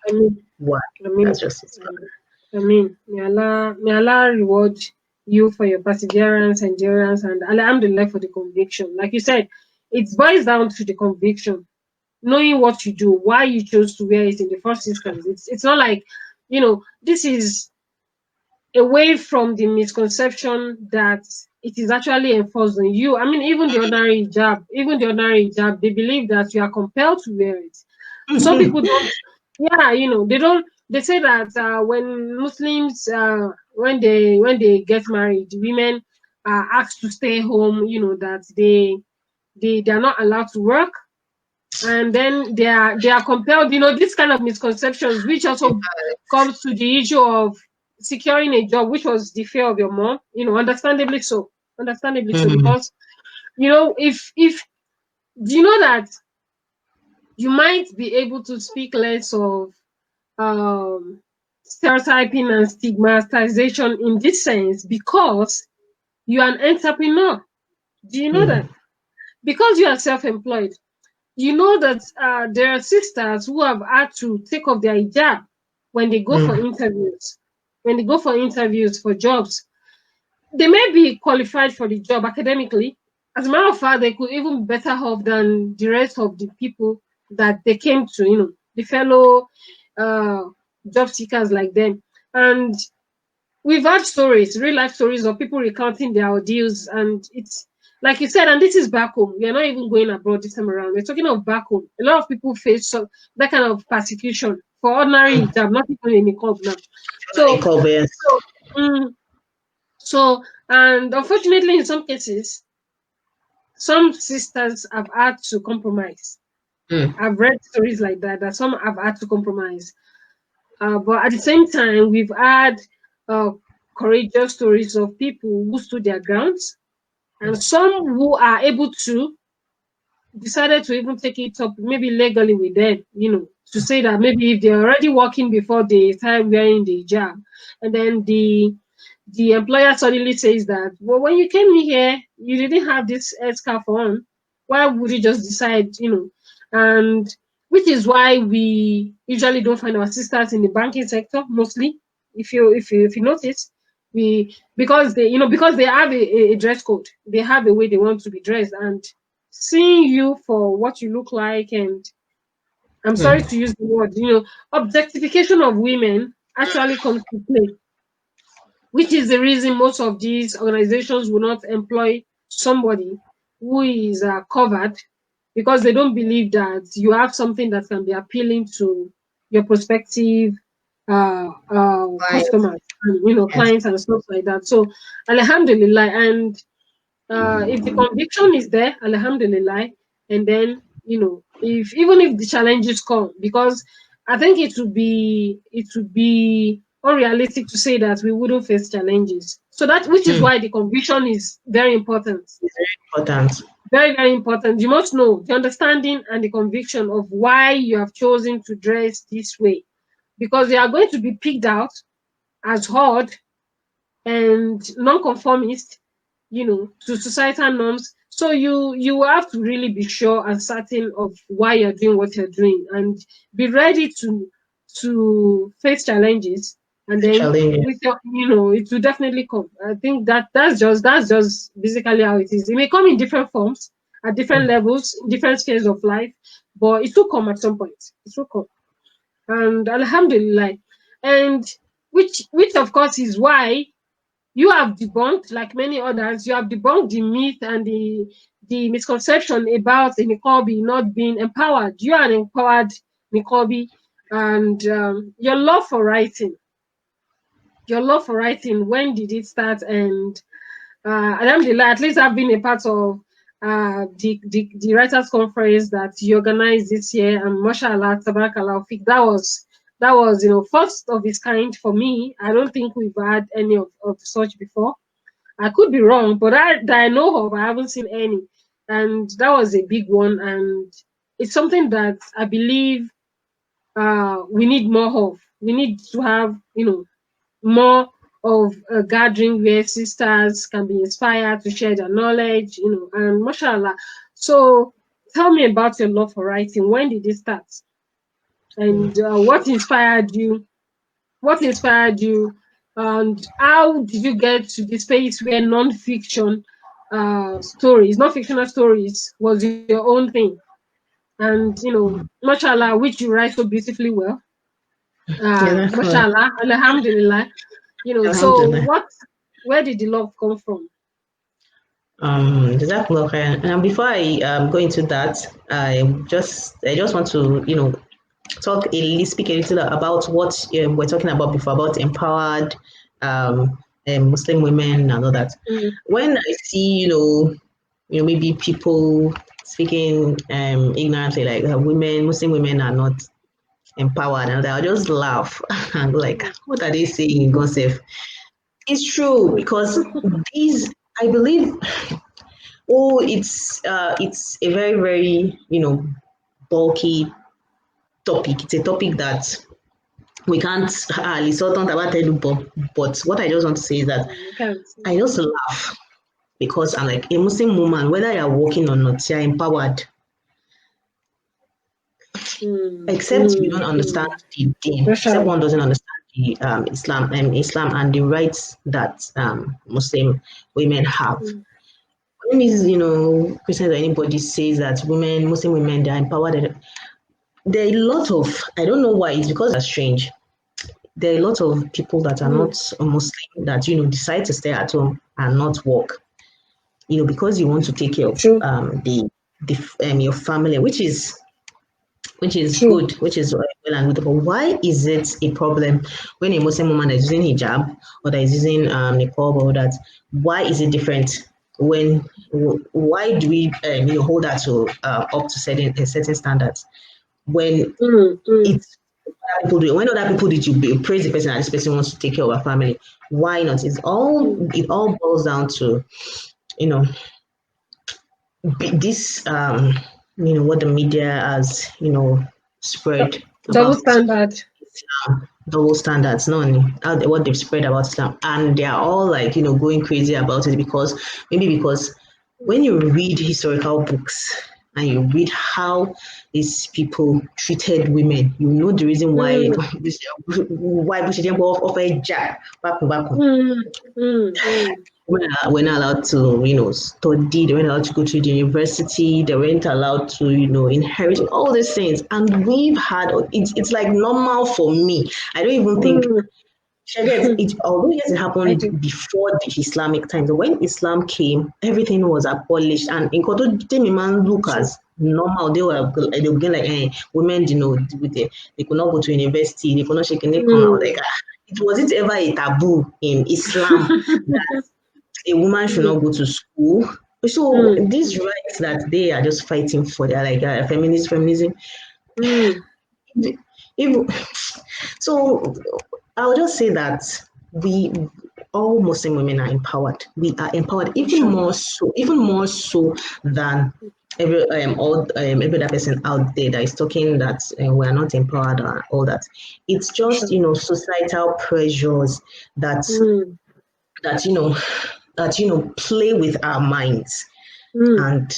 I mean, what? I mean, That's just it. I mean, may Allah reward you for your perseverance, endurance, and alhamdulillah for the conviction. Like you said, it boils down to the conviction, knowing what you do, why you chose to wear it in the first instance. It's not like, this is away from the misconception that it is actually enforced on you. I mean, even the ordinary hijab, they believe that you are compelled to wear it. Some people don't. Yeah, they don't. They say that when Muslims, when they get married, women are asked to stay home. That they are not allowed to work, and then they are compelled. This kind of misconceptions, which also comes to the issue of securing a job, which was the fear of your mom. Understandably so, Mm, because if do you know that you might be able to speak less of um, stereotyping and stigmatization in this sense because you are an entrepreneur. Do you know that? mm, Because you are self-employed, you know that there are sisters who have had to take off their hijab when they go for mm, interviews. When they go for interviews for jobs, they may be qualified for the job academically. As a matter of fact, they could even be better off than the rest of the people that they came to, the fellow uh, job seekers like them. And we've had stories, real life stories of people recounting their ordeals, and like you said, and this is back home. We are not even going abroad this time around. We're talking of back home. A lot of people face that kind of persecution for ordinary hijab, not even in niqab now. So, so, mm, so, and unfortunately, in some cases, some sisters have had to compromise. I've read stories like that, that some have had to compromise. But at the same time, we've had courageous stories of people who stood their grounds, and some who are able to decided to even take it up, maybe legally with them, to say that maybe if they're already working before they start wearing the hijab, and then the employer suddenly says that, well, when you came in here, you didn't have this scarf on. Why would you just decide, And which is why we usually don't find our sisters in the banking sector mostly. If you notice, we because they have a dress code, they have a way they want to be dressed, and seeing you for what you look like, and I'm sorry to use the word, objectification of women actually comes to play, which is the reason most of these organizations will not employ somebody who is covered, because they don't believe that you have something that can be appealing to your prospective customers and clients and stuff like that. So, alhamdulillah, and if the conviction is there, alhamdulillah, and then if even if the challenges come, because I think it would be unrealistic to say that we wouldn't face challenges. So that, which is why the conviction is very important. It's very important. Very, very important. You must know the understanding and the conviction of why you have chosen to dress this way, because you are going to be picked out as odd and non-conformist, to societal norms. So you have to really be sure and certain of why you're doing what you're doing, and be ready to face challenges. And then with your, it will definitely come. I think that's just basically how it is. It may come in different forms, at different levels, in different spheres of life, but it will come at some point. It will come. And alhamdulillah. And which of course is why you have debunked, like many others, you have debunked the myth and the misconception about the Niqabi not being empowered. You are an empowered Niqabi, and your love for writing. When did it start? And alhamdulillah, at least I've been a part of the writers conference that you organized this year, and mashallah, tabarakallah, that was first of its kind for me. I don't think we've had any of such before. I could be wrong, but that I know of, I haven't seen any, and that was a big one, and it's something that I believe we need more of. We need to have more of a gathering where sisters can be inspired to share their knowledge, and mashallah. So tell me about your love for writing. When did it start? And what inspired you? And how did you get to the space where non-fictional stories was your own thing? And mashallah, which you write so beautifully well. Mashallah, alhamdulillah. So where did the love come from? And before I go into that, I just want to speak a little about what we're talking about before, about empowered Muslim women and all that. When I see maybe people speaking ignorantly, like Muslim women are not empowered, and I'll just laugh and be like, what are they saying in gossip? It's true, because these, I believe, it's a very, very bulky topic. It's a topic that we can't talk about it, but what I just want to say is that I just laugh, because I'm like, a Muslim woman, whether you're working or not, you're empowered. Except you don't understand the deen, except one doesn't understand the Islam and the rights that Muslim women have. When Christians or anybody says that Muslim women, they're empowered, there are a lot of, I don't know why, it's because that's strange. There are a lot of people that are not Muslim that decide to stay at home and not work. because you want to take care of your family, which is good, which is well and good. But why is it a problem when a Muslim woman is using hijab or that is using niqab or that? Why is it different why do we hold that to up to certain standards when it's when other people did you praise the person and this person wants to take care of our family? Why not? It all boils down to this what the media has spread double about standard. Islam, double standards, not only what they've spread about Islam, and they are all like going crazy about it because when you read historical books and you read how these people treated women, you know the reason why why offer jack back. We're not allowed to, study. They weren't allowed to go to the university. They weren't allowed to, inherit all these things. And we've had it's like normal for me. I don't even think although yes, it happened before the Islamic times. When Islam came, everything was abolished, and in Koto, man look as normal. They were like women, they could not go to university. They could not shake any come out. Like was it ever a taboo in Islam that a woman should not go to school? So these rights that they are just fighting for, they're like feminism. So I'll just say that all Muslim women are empowered. We are empowered even more so than every other person out there that is talking that we are not empowered or all that. It's just societal pressures that play with our minds, and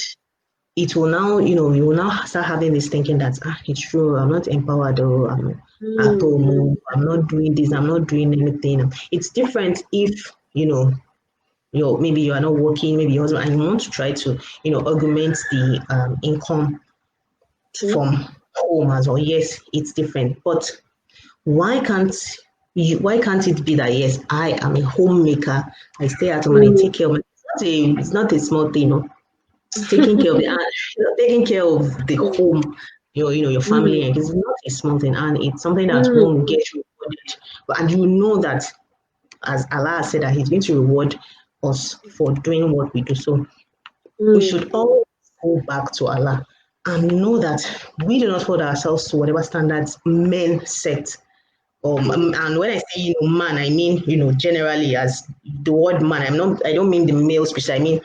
it will now we will now start having this thinking that it's true, I'm not empowered, or I'm at home, I'm not doing this, I'm not doing anything. It's different if maybe you are not working, maybe your husband, and you want to try to augment the income from home as well. Yes, it's different, but why can't it be that yes, I am a homemaker, I stay at home and I take care of my, it's not a small thing, taking care of the home, your family, and it's not a small thing, and it's something that won't get rewarded. And you know that, as Allah said, that He's going to reward us for doing what we do. So we should always go back to Allah and know that we do not hold ourselves to whatever standards men set. And when I say man, I mean generally as the word man. I don't mean the male species. I mean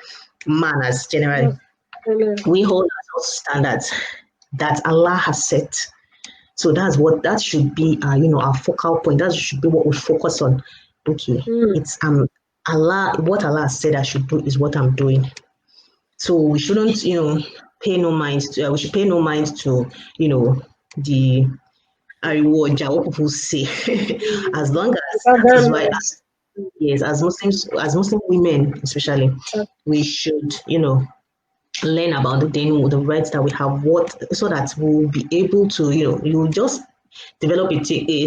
man as generally. We hold ourselves to standards that Allah has set. So that should be our focal point. That should be what we focus on. Okay, it's Allah. What Allah said I should do is what I'm doing. So we shouldn't pay no mind to. We should pay no mind to the reward what people say. As long as that is why. Yes, as Muslim women especially, we should learn about the rights that we have, so that we'll be able to you just develop a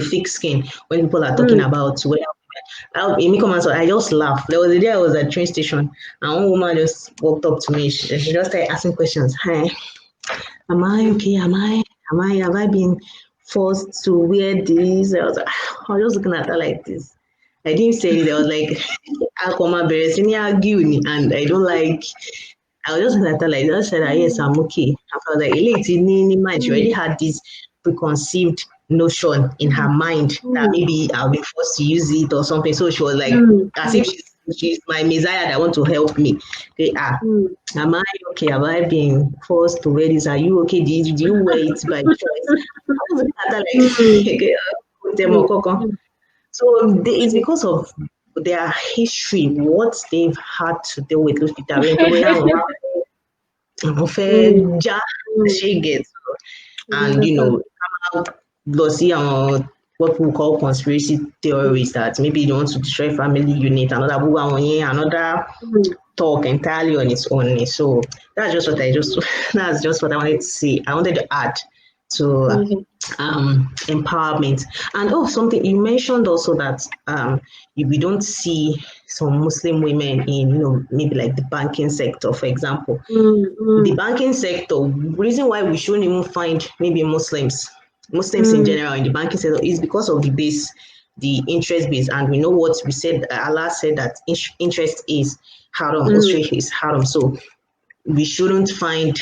thick skin when people are talking about I just laugh. There was a day I was at a train station and one woman just walked up to me. She just started asking questions. Hi, am I okay? Have I been forced to wear this? I was just looking at her like this. I didn't say it. I was like, and I don't like. I was just looking at her like that. I said, yes, I'm okay. I was like, she already had this preconceived notion in her mind that maybe I'll be forced to use it or something. So she was like, as if she's my Messiah that want to help me. Okay, am I okay? Have I been forced to wear this? Are you okay? Did you wear it by choice? I was looking at her like, so it's because of their history, what they've had to deal with. And come out glossy on what we call conspiracy theories, that maybe they want to destroy family unit, another talk entirely on its own. So that's just what I wanted to say. I wanted to add to empowerment. And something you mentioned also that we don't see some Muslim women in maybe like the banking sector, for example. The banking sector, reason why we shouldn't even find maybe Muslims in general in the banking sector is because of the interest base. And we know what we said, Allah said that interest is haram, Australia is haram. So we shouldn't find,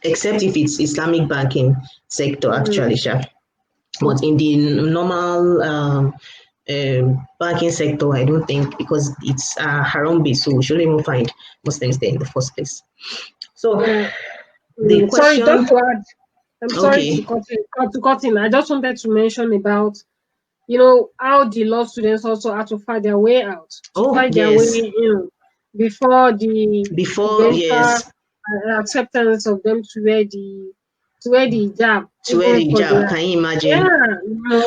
except if it's Islamic banking sector actually, but in the normal banking sector, I don't think, because it's haram based, so we shouldn't even find Muslims there in the first place. So the question. Sorry, just to add, I'm sorry to cut in. I just wanted to mention about how the law students also had to fight their way out, fight their way in before yes, acceptance of them to wear the hijab. Can you imagine? Yeah,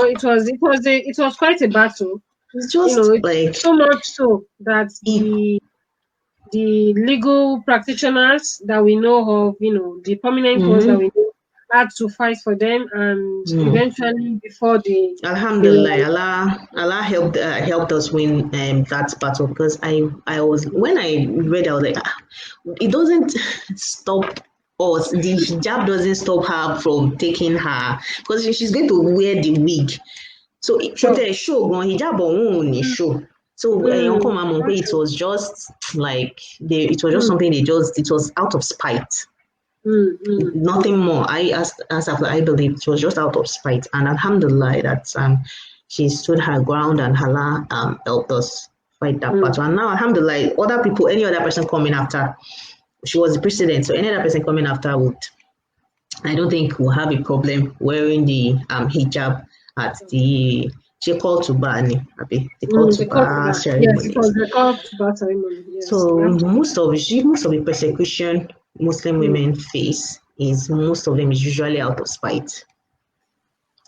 it was quite a battle. It's just like so much so that the legal practitioners that we know of, the prominent ones that we know, had to fight for them, and eventually before they Alhamdulillah, Allah helped us win that battle, because when I read, I was like, it doesn't stop us. The hijab doesn't stop her from taking her, because she's going to wear the wig. So it show hijab on show. So it was just like it was just something it was out of spite. Nothing more. I believe it was just out of spite, and alhamdulillah that she stood her ground, and Allah helped us fight that battle. And now alhamdulillah, any other person coming after, she was the president, so any other person coming after I don't think will have a problem wearing the hijab at the call to bar ceremony. Yes, it was the call to bar ceremony. Yes. So most of the persecution Muslim women face most of them is usually out of spite.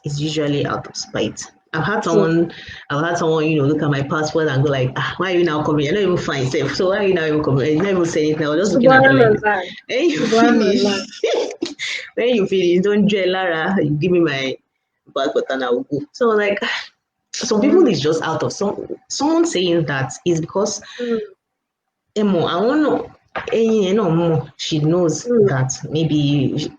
It's usually out of spite. I've had someone, look at my passport and go like, why are you now coming? You're not even fine, safe. So why are you now even coming? You never say anything. I was just looking at them like, when you finish, don't drill Lara, you give me my passport and I will go. So like, some people is just out of someone saying that is because Emo, I want to she knows that maybe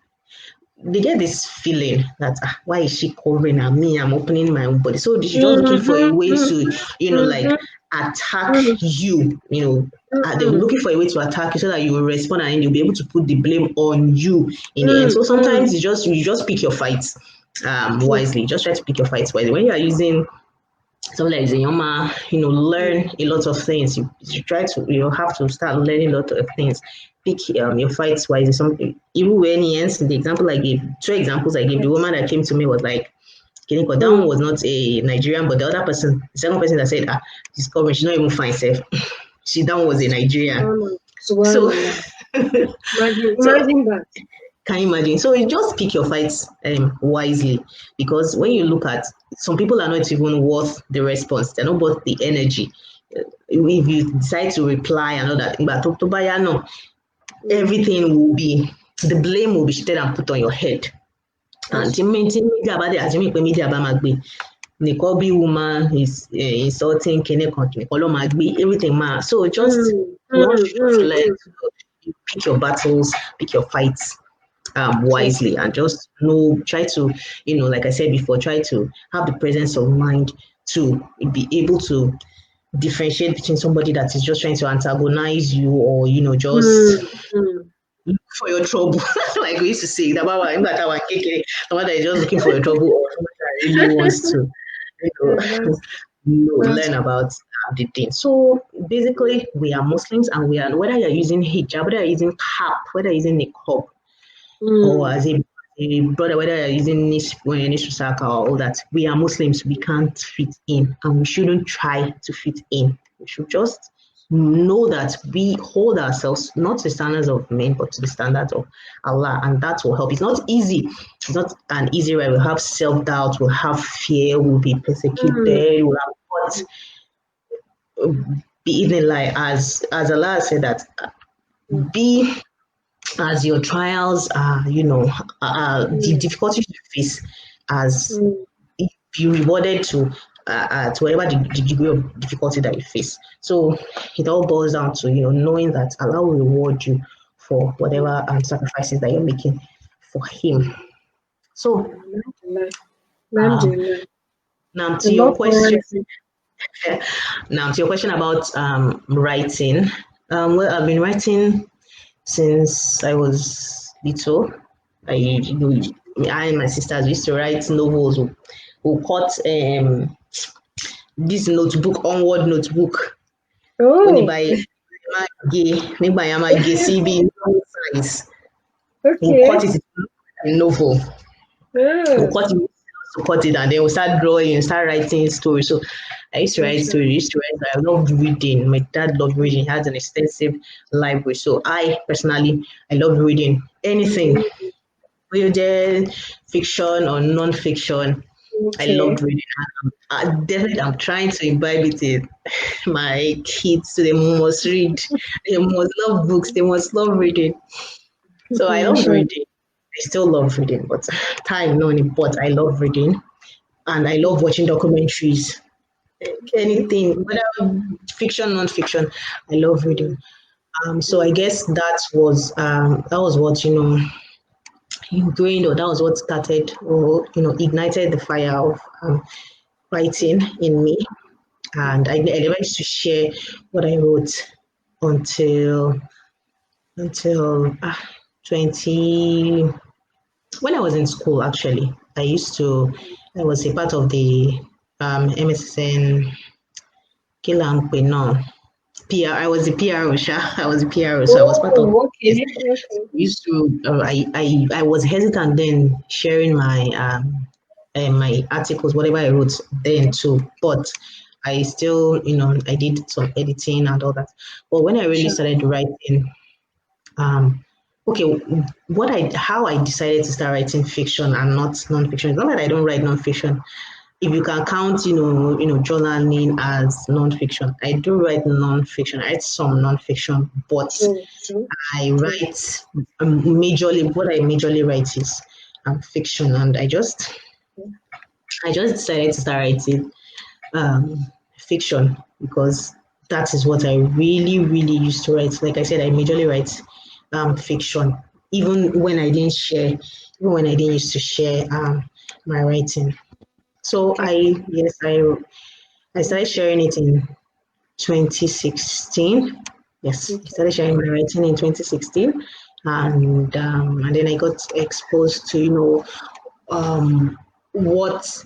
they get this feeling that why is she covering her? Me, I'm opening my own body. So she's just looking for a way to, like attack you, they're looking for a way to attack you so that you will respond, and you'll be able to put the blame on you in the end. So sometimes you just pick your fights wisely. Just try to pick your fights wisely. When you are using something like Zayoma, learn a lot of things. You have to start learning a lot of things. Pick your fights wisely. Something even when the example I gave, 2 examples I gave, the woman that came to me was like, Keniko, that one was not a Nigerian, but the second person that said, she's covering, she's not even fine, safe. That one was a Nigerian. So imagine that. Can you imagine? So you just pick your fights wisely, because when you look at, some people are not even worth the response. They're not worth the energy. If you decide to reply and all that, but everything will be, the blame will be shifted and put on your head. And Nikobi woman is insulting everything. So just pick your battles, pick your fights wisely, and just try to, like I said before, try to have the presence of mind to be able to differentiate between somebody that is just trying to antagonize you, or just look for your trouble. Like we used to say, somebody that is just looking for your trouble, or somebody that really wants to learn about the thing. So basically, we are Muslims, and we are, whether you're using hijab, whether you're using cap, whether you're using niqab, or as a brother, whether you're using nishrusaka or all that, we are Muslims. We can't fit in, and we shouldn't try to fit in. We should just know that we hold ourselves not to the standards of men, but to the standards of Allah, and that will help. It's not easy. It's not an easy way. We'll have self-doubt, we'll have fear, we'll be persecuted, we'll have be even like, as Allah said, that be as your trials are, the difficulties you face as be rewarded to whatever the degree of difficulty that you face. So it all boils down to knowing that Allah will reward you for whatever sacrifices that you're making for Him. So now to your question. Now to your question about writing. Well, I've been writing since I was little. I and my sisters used to write novels. We cut this notebook, onward notebook. Oh. By CB size. Okay. We'll cut it in a novel. We'll cut it and then we'll start drawing, start writing stories. So I used to write stories. I loved reading. My dad loved reading. He had an extensive library. So I personally loved reading anything, whether fiction or non-fiction. I loved reading. I'm trying to imbibe it in my kids. So they must read. They must love books. They must love reading. So I love reading. I still love reading, but time knowing. But I love reading, and I love watching documentaries. Anything, whether fiction, non-fiction, I love reading. So I guess that was what ingrained, or that was what started, or ignited the fire of writing in me. And I never used to share what I wrote until 20. When I was in school, actually, I was a part of the MSN PR. I was a PRO, I was a PRO, so I was part of. Okay. Used to. I was hesitant then sharing my my articles, whatever I wrote then too, but I still, I did some editing and all that. But when I really started writing, how I decided to start writing fiction and not non-fiction. It's not that I don't write non-fiction. If you can count, journaling as non-fiction, I do write non-fiction. I write some non-fiction, but I write majorly. What I majorly write is fiction, and I just decided to start writing fiction because that is what I really, really used to write. Like I said, I majorly write fiction, even when I didn't used to share my writing. So I started sharing it in 2016. Yes, I started sharing my writing in 2016, and then I got exposed to what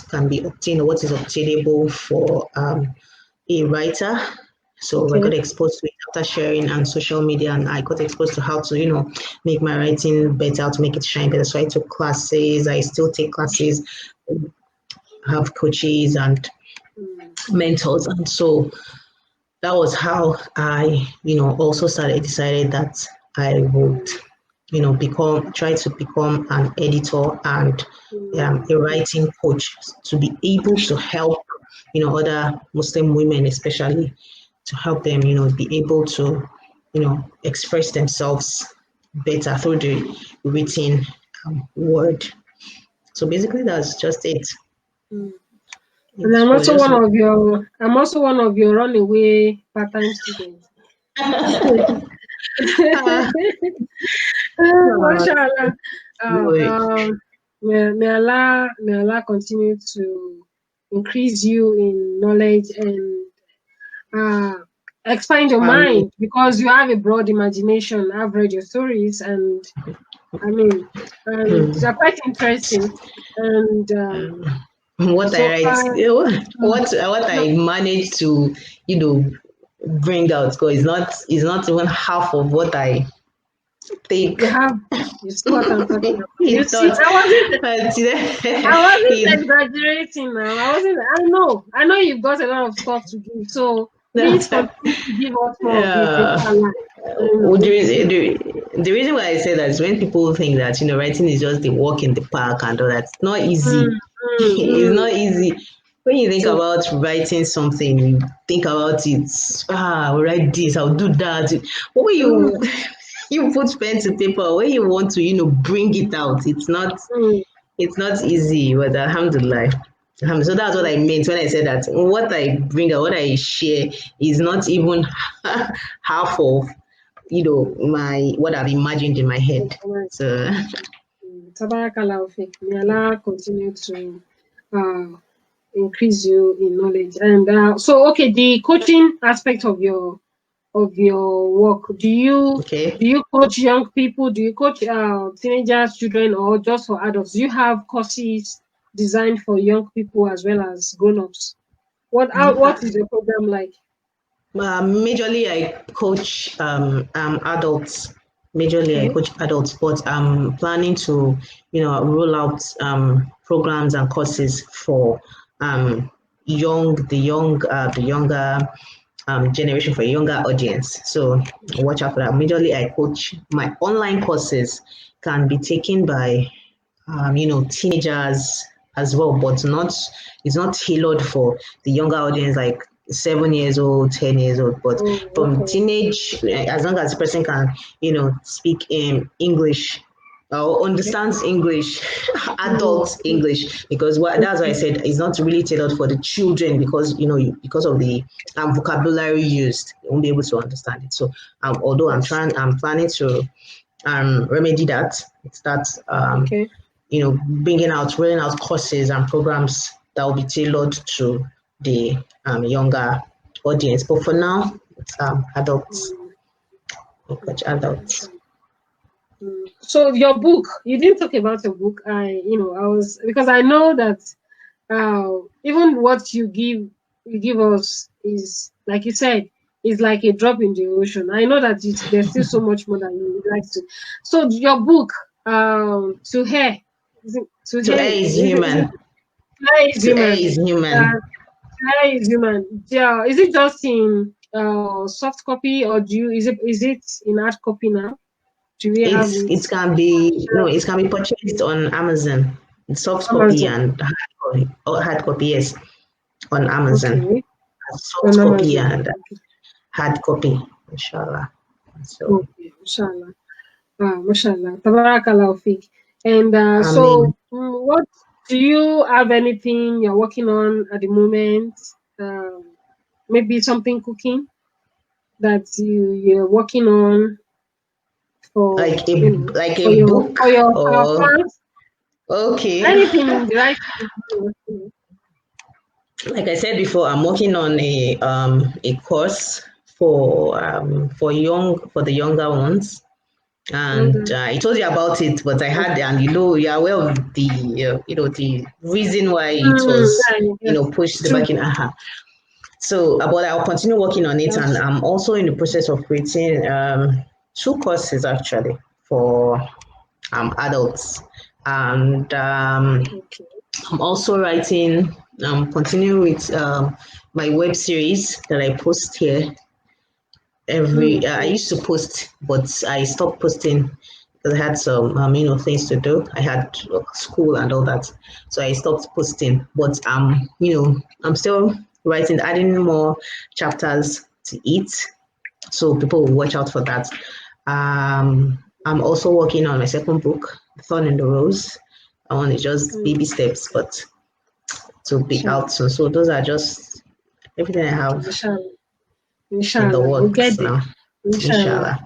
can be obtained, or what is obtainable for a writer. So I got exposed to it after sharing on social media, and I got exposed to how to, make my writing better, how to make it shine better. So I took classes. I still take classes, have coaches and mentors, and so that was how I, also decided that I would, try to become an editor and a writing coach to be able to help, other Muslim women, especially, to help them, be able to, express themselves better through the written word. So basically, that's just it. And I'm also one of your runaway part-time students. Mashallah. May Allah continue to increase you in knowledge and expand your mind, because you have a broad imagination. I've read your stories, and they're quite interesting. And what I write, what I managed to, bring out, because it's not even half of what I think. You see what I'm talking about. You see, I wasn't exaggerating now. I know you've got a lot of stuff to do, so please continue to give us more of the reason why I say that is when people think that writing is just the walk in the park and all that. It's not easy. It's not easy. When you think about writing something, you think about it. I'll write this, I'll do that. What will you? you put pen to paper when you want to, bring it out. It's not easy, but alhamdulillah. So that's what I meant when I said that what I bring out, what I share is not even half of my what I've imagined in my head. So Tabarakallah, may Allah continue to increase you in knowledge. And so, okay, the coaching aspect of your work, do you coach young people? Do you coach teenagers, children, or just for adults? Do you have courses designed for young people as well as grown-ups? What is your program like? Majorly, I coach adults. Majorly, I coach adults, but I'm planning to, roll out programs and courses for the younger generation, for a younger audience. So watch out for that. Majorly, I coach. My online courses can be taken by teenagers as well, but it's not tailored for the younger audience, like 7 years old, 10 years old, but from teenage, as long as the person can, speak in English or understands English, adult English, because that's why I said it's not really tailored for the children, because because of the vocabulary used, you won't be able to understand it. So although I'm planning to remedy that, start rolling out courses and programs that will be tailored to the younger audience. But for now, it's adults. Adults. So your book, you didn't talk about your book. Because I know that even what you give us is, like you said, is like a drop in the ocean. I know that there's still so much more that you would like to. So your book, To Hair, To Hair is Human. Hair is Human. Hair is Human. Hair is Human. Yeah, is it just in soft copy, or is it in hard copy now? Do we have it? It can be purchased on Amazon. Soft copy and hard copy, yes, on Amazon. Okay. Soft copy and hard copy, inshallah. So, okay, inshallah. Mashallah. Tabarakallah fiqh. And so, what do you have anything you're working on at the moment? Maybe something cooking that you're working on for like a book for your fans? Okay. Anything in the right. Like I said before, I'm working on a course for the younger ones. And I told you about it, but I had, and you are aware of the the reason why it was pushed back in. So, but I'll continue working on it, and I'm also in the process of creating 2 courses actually for adults, and I'm also writing. Continuing with my web series that I post here. I used to post, but I stopped posting because I had some things to do. I had school and all that, so I stopped posting. But I'm still writing, adding more chapters to it, so people will watch out for that. I'm also working on my second book, Thorn in the Rose. I want to just baby steps, but to be out soon. So those are just everything I have. Inshallah, we'll get there. Inshallah.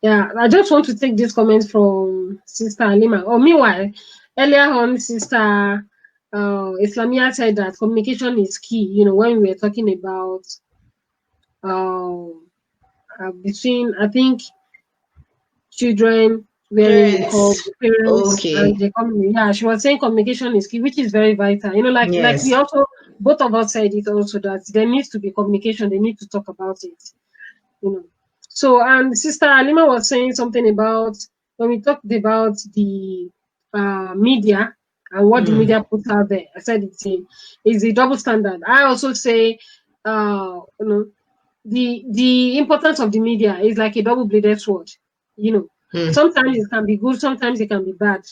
Yeah, I just want to take this comment from Sister Halima. Meanwhile, earlier on, Sister Islamia said that communication is key. When we were talking about between, I think, children wearing the parents and the community. Yeah, she was saying communication is key, which is very vital. Like we also, both of us said it also, that there needs to be communication. They need to talk about it. So, and Sister Alima was saying something about when we talked about the media and what the media puts out there. I said it's a double standard. I also say, the importance of the media is like a double-bladed sword. Sometimes it can be good, sometimes it can be bad.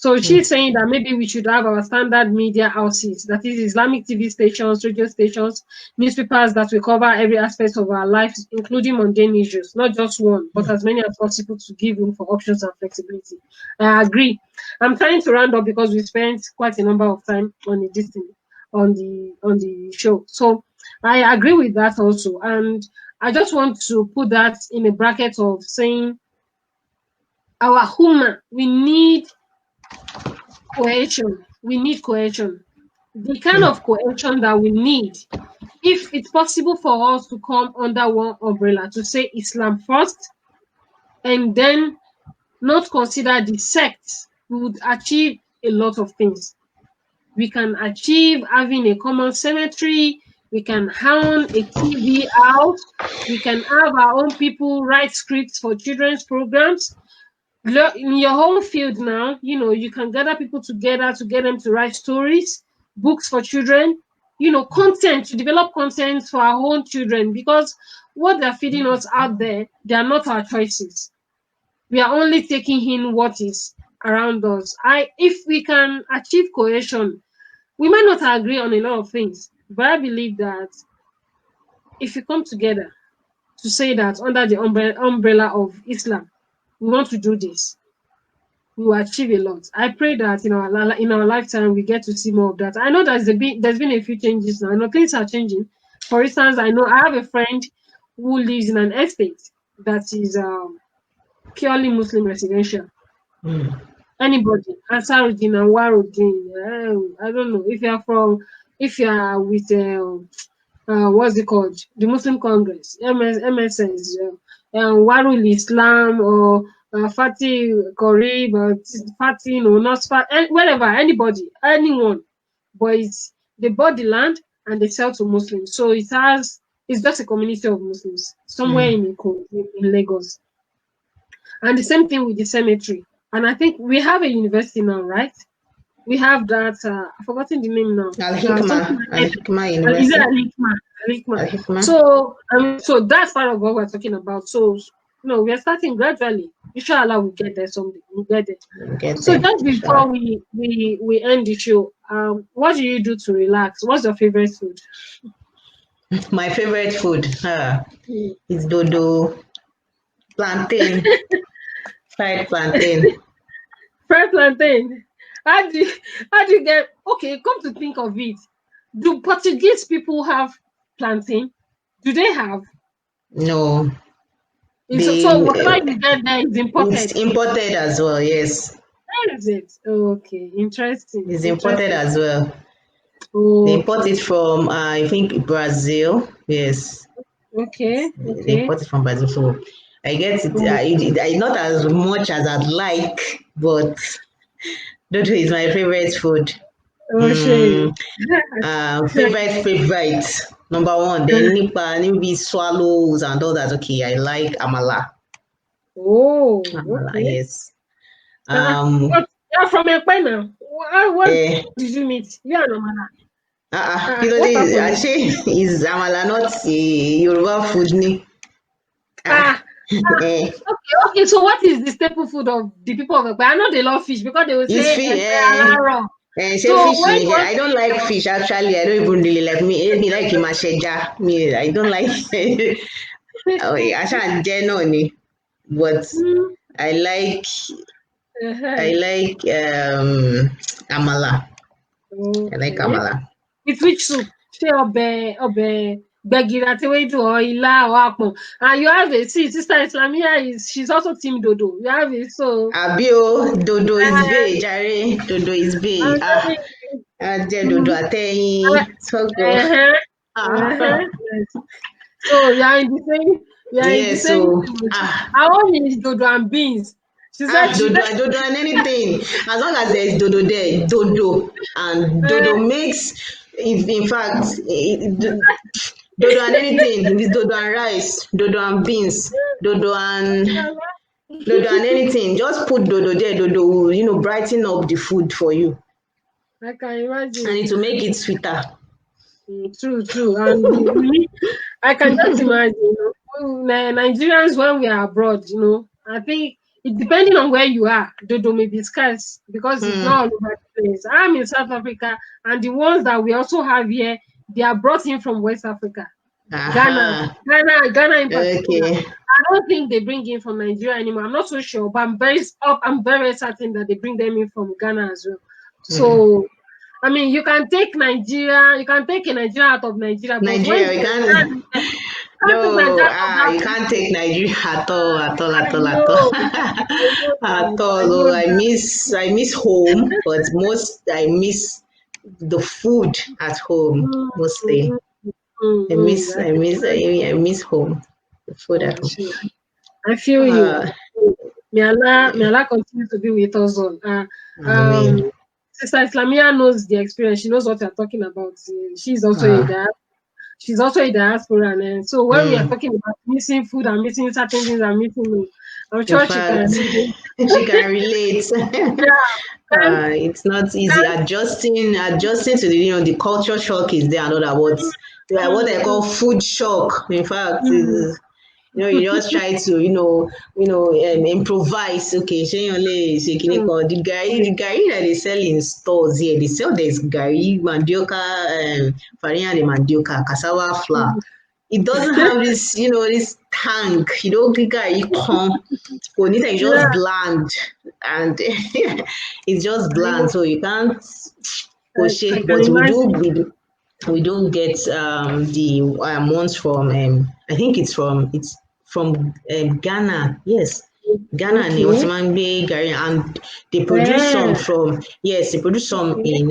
So she's saying that maybe we should have our standard media houses, that is Islamic TV stations, radio stations, newspapers that will cover every aspect of our lives, including mundane issues, not just one, but as many as possible to give room for options and flexibility. I agree. I'm trying to round up because we spent quite a number of time on the show. So I agree with that also. And I just want to put that in a bracket of saying our human, we need cohesion. We need cohesion. The kind of cohesion that we need, if it's possible for us to come under one umbrella, to say Islam first, and then not consider the sects, we would achieve a lot of things. We can achieve having a common cemetery, we can own a TV out, we can have our own people write scripts for children's programs. In your whole field now, you can gather people together to get them to write stories, books for children, content, to develop content for our own children, because what they're feeding us out there, they are not our choices. We are only taking in what is around us. If we can achieve cohesion, we might not agree on a lot of things, but I believe that if we come together to say that under the umbrella of Islam, we want to do this, we will achieve a lot. I pray that in our lifetime we get to see more of that. I know there's been a few changes now. I know things are changing. For instance, I know I have a friend who lives in an estate that is purely Muslim residential. Anybody, Ansarudin and Warudin, I don't know if you are with what's it called, the Muslim Congress, MSS, Warul Islam, or Fatih Korib, or Fatih, not Fatih, wherever, anybody, anyone, but they bought the land and they sell to Muslims. So it's just a community of Muslims somewhere in Lagos. And the same thing with the cemetery. And I think we have a university now, right? We have that. I've forgotten the name now. Al-Hikmah University. Is it Al-Hikmah? So that's part of what we're talking about. So we are starting gradually. Inshallah, we'll get there someday. We'll get there. So just before we end the show, what do you do to relax? What's your favorite food? My favorite food is dodo, plantain, fried plantain. Fried plantain. How do you get? Okay, come to think of it, do Portuguese people have plantain? Do they have? No. So whatever you get there is imported. It's imported as well. Yes. Where is it? Okay, interesting. It's imported as well. Okay. They import it from I think Brazil. Yes. Okay. They import it from Brazil, so I get it. I not as much as I'd like, but dodo is my favorite food. Favorite number one. Then maybe swallows and all that. Okay, I like amala. Oh, amala, okay. Yes. You're from Ekpe now. What did you meet? You are amala. Actually, is amala not Yoruba food? Okay. So what is the staple food of the people of Ekpe? I know they love fish because they will say fish. I don't like fish actually. I don't even really like me like imasheja. I don't like but I like amala. I like amala. With which soup? Obe Begira Tewedu or Ila or Apon. And you have it. See, Sister Islamia she's also team Dodo. You have it. So Abio, Dodo is big, Jerry. Dodo is big. Dodo Ateyi. So good. So you are in the same. Our own is Dodo and beans. She said Dodo and anything. As long as there is Dodo there, Dodo. And Dodo makes, in fact, Dodo and anything. With Dodo and rice, Dodo and beans, Dodo and anything. Just put Dodo there. Dodo will, brighten up the food for you. I can imagine. And it will make it sweeter. True. And I can just imagine, Nigerians when we are abroad, I think depending on where you are, dodo may be scarce because it's not all over the place. I'm in South Africa, and the ones that we also have here, they are brought in from West Africa. Ghana in particular. Okay. I don't think they bring in from Nigeria anymore. I'm not so sure, but I'm very certain that they bring them in from Ghana as well. So, I mean, you can take a Nigeria out of Nigeria, but Nigeria, you can't. No, you can't take Nigeria at all. At all. I miss home, but I miss the food at home mostly. I miss home. The food at home. I feel you. May Allah continue to be with us all. Sister Islamia knows the experience. She knows what we're talking about. She's also a diaspora, and so when we are talking about missing food and missing certain things and missing, I'm sure she can relate. It's not easy adjusting to the culture shock is there. In other words, what they call food shock. In fact, you just try to improvise. Okay, the gari that they sell in stores here, they sell there's gari, mandioca, farina de mandioca, cassava flour. It doesn't have this, this tank. Gari come. It's just bland, and it's just bland, so you can't push it. But we don't get the ones from I think it's from Ghana. Yes, Ghana and Ottoman Bay Gari, and they produce some in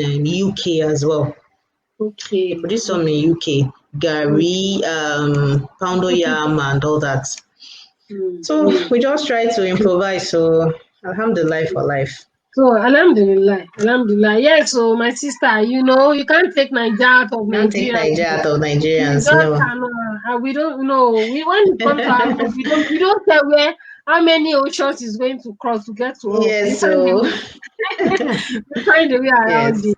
UK as well. Okay. They produce some in UK, Gari, poundo yam, and all that. So we just try to improvise. So alhamdulillah for life. So alhamdulillah. Yeah. So my sister, you can't take Nigeria out of Nigeria. Can't take Nigeria out of Nigerians. We don't know. When it comes to Africa, we don't tell how many oceans is going to cross to get to us. Yes. So we find a way around it.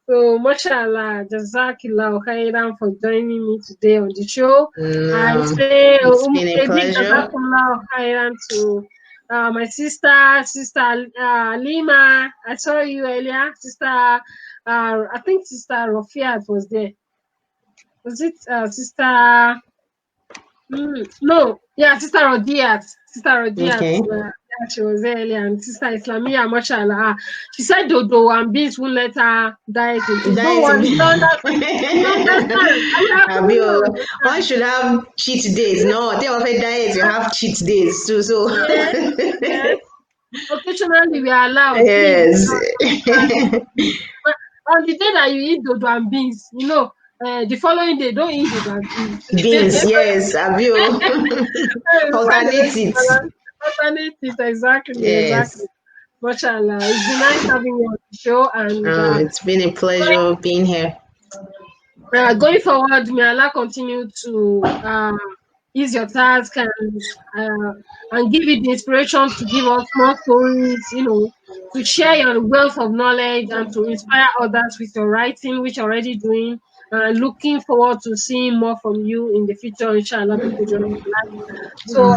So, mashallah, Jazakillah khairan for joining me today on the show. I say, it's been a pleasure. Jazakillah khairan to my sister Lima. I saw you earlier, sister. I think Sister Rafiat was there. Was it Sister? No, yeah, Sister Rodiat. Okay. She was there earlier, and Sister Islamia, mashallah. She said dodo and beans won't let her diet. One should have cheat days. No, they offer diet, you have cheat days too. So yes. Occasionally we are allowed. Yes. But on the day that you eat dodo and beans, the following day don't eat dodo and beans. Beans, yes, alternate it, exactly. Yes. Exactly. Mashallah. It's been nice having you on the show, and it's been a pleasure being here. Going forward, may Allah continue to ease your task and give you the inspiration to give us more stories, to share your wealth of knowledge and to inspire others with your writing, which you're already doing. Looking forward to seeing more from you in the future, inshallah. So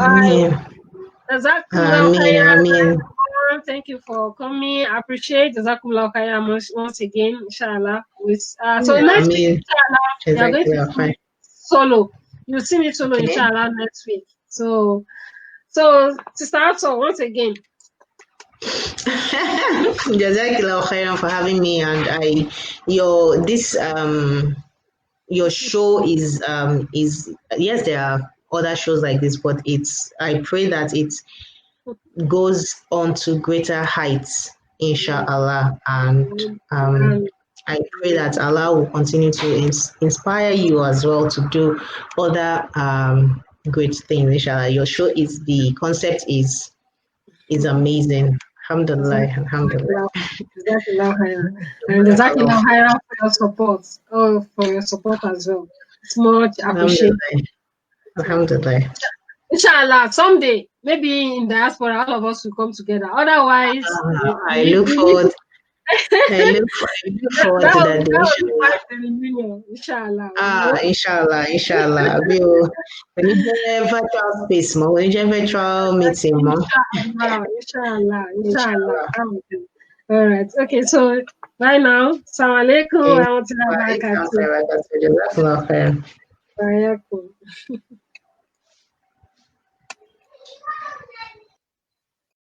thank you for coming. I appreciate Jazakumullah khairan once again, inshallah. So next week, inshallah, we are going to see solo. You'll see me solo, inshallah, next week. So Sister Hafsah, once again. Jazakallah khairan for having me, and your show is yes, there are other shows like this, but I pray that it goes on to greater heights, inshallah, and I pray that Allah will continue to inspire you as well to do other great things, inshallah. Your show the concept is amazing. Alhamdulillah. And Jazakallah khairan for your support. For your support as well. It's much appreciated. Alhamdulillah. Inshallah, someday, maybe in diaspora, all of us will come together. Otherwise, I look forward. I look forward to that day. That will be quite the reunion, inshallah. Inshallah. We need a virtual space, we need a virtual meeting, Inshallah. Inshallah. That will do. All right. Okay, so bye now. Assalamu alaikum wa rahmatullahi wa barakatuh. Wa alaikum assalam wa rahmatullahi wa barakatuh. Wa alaikum.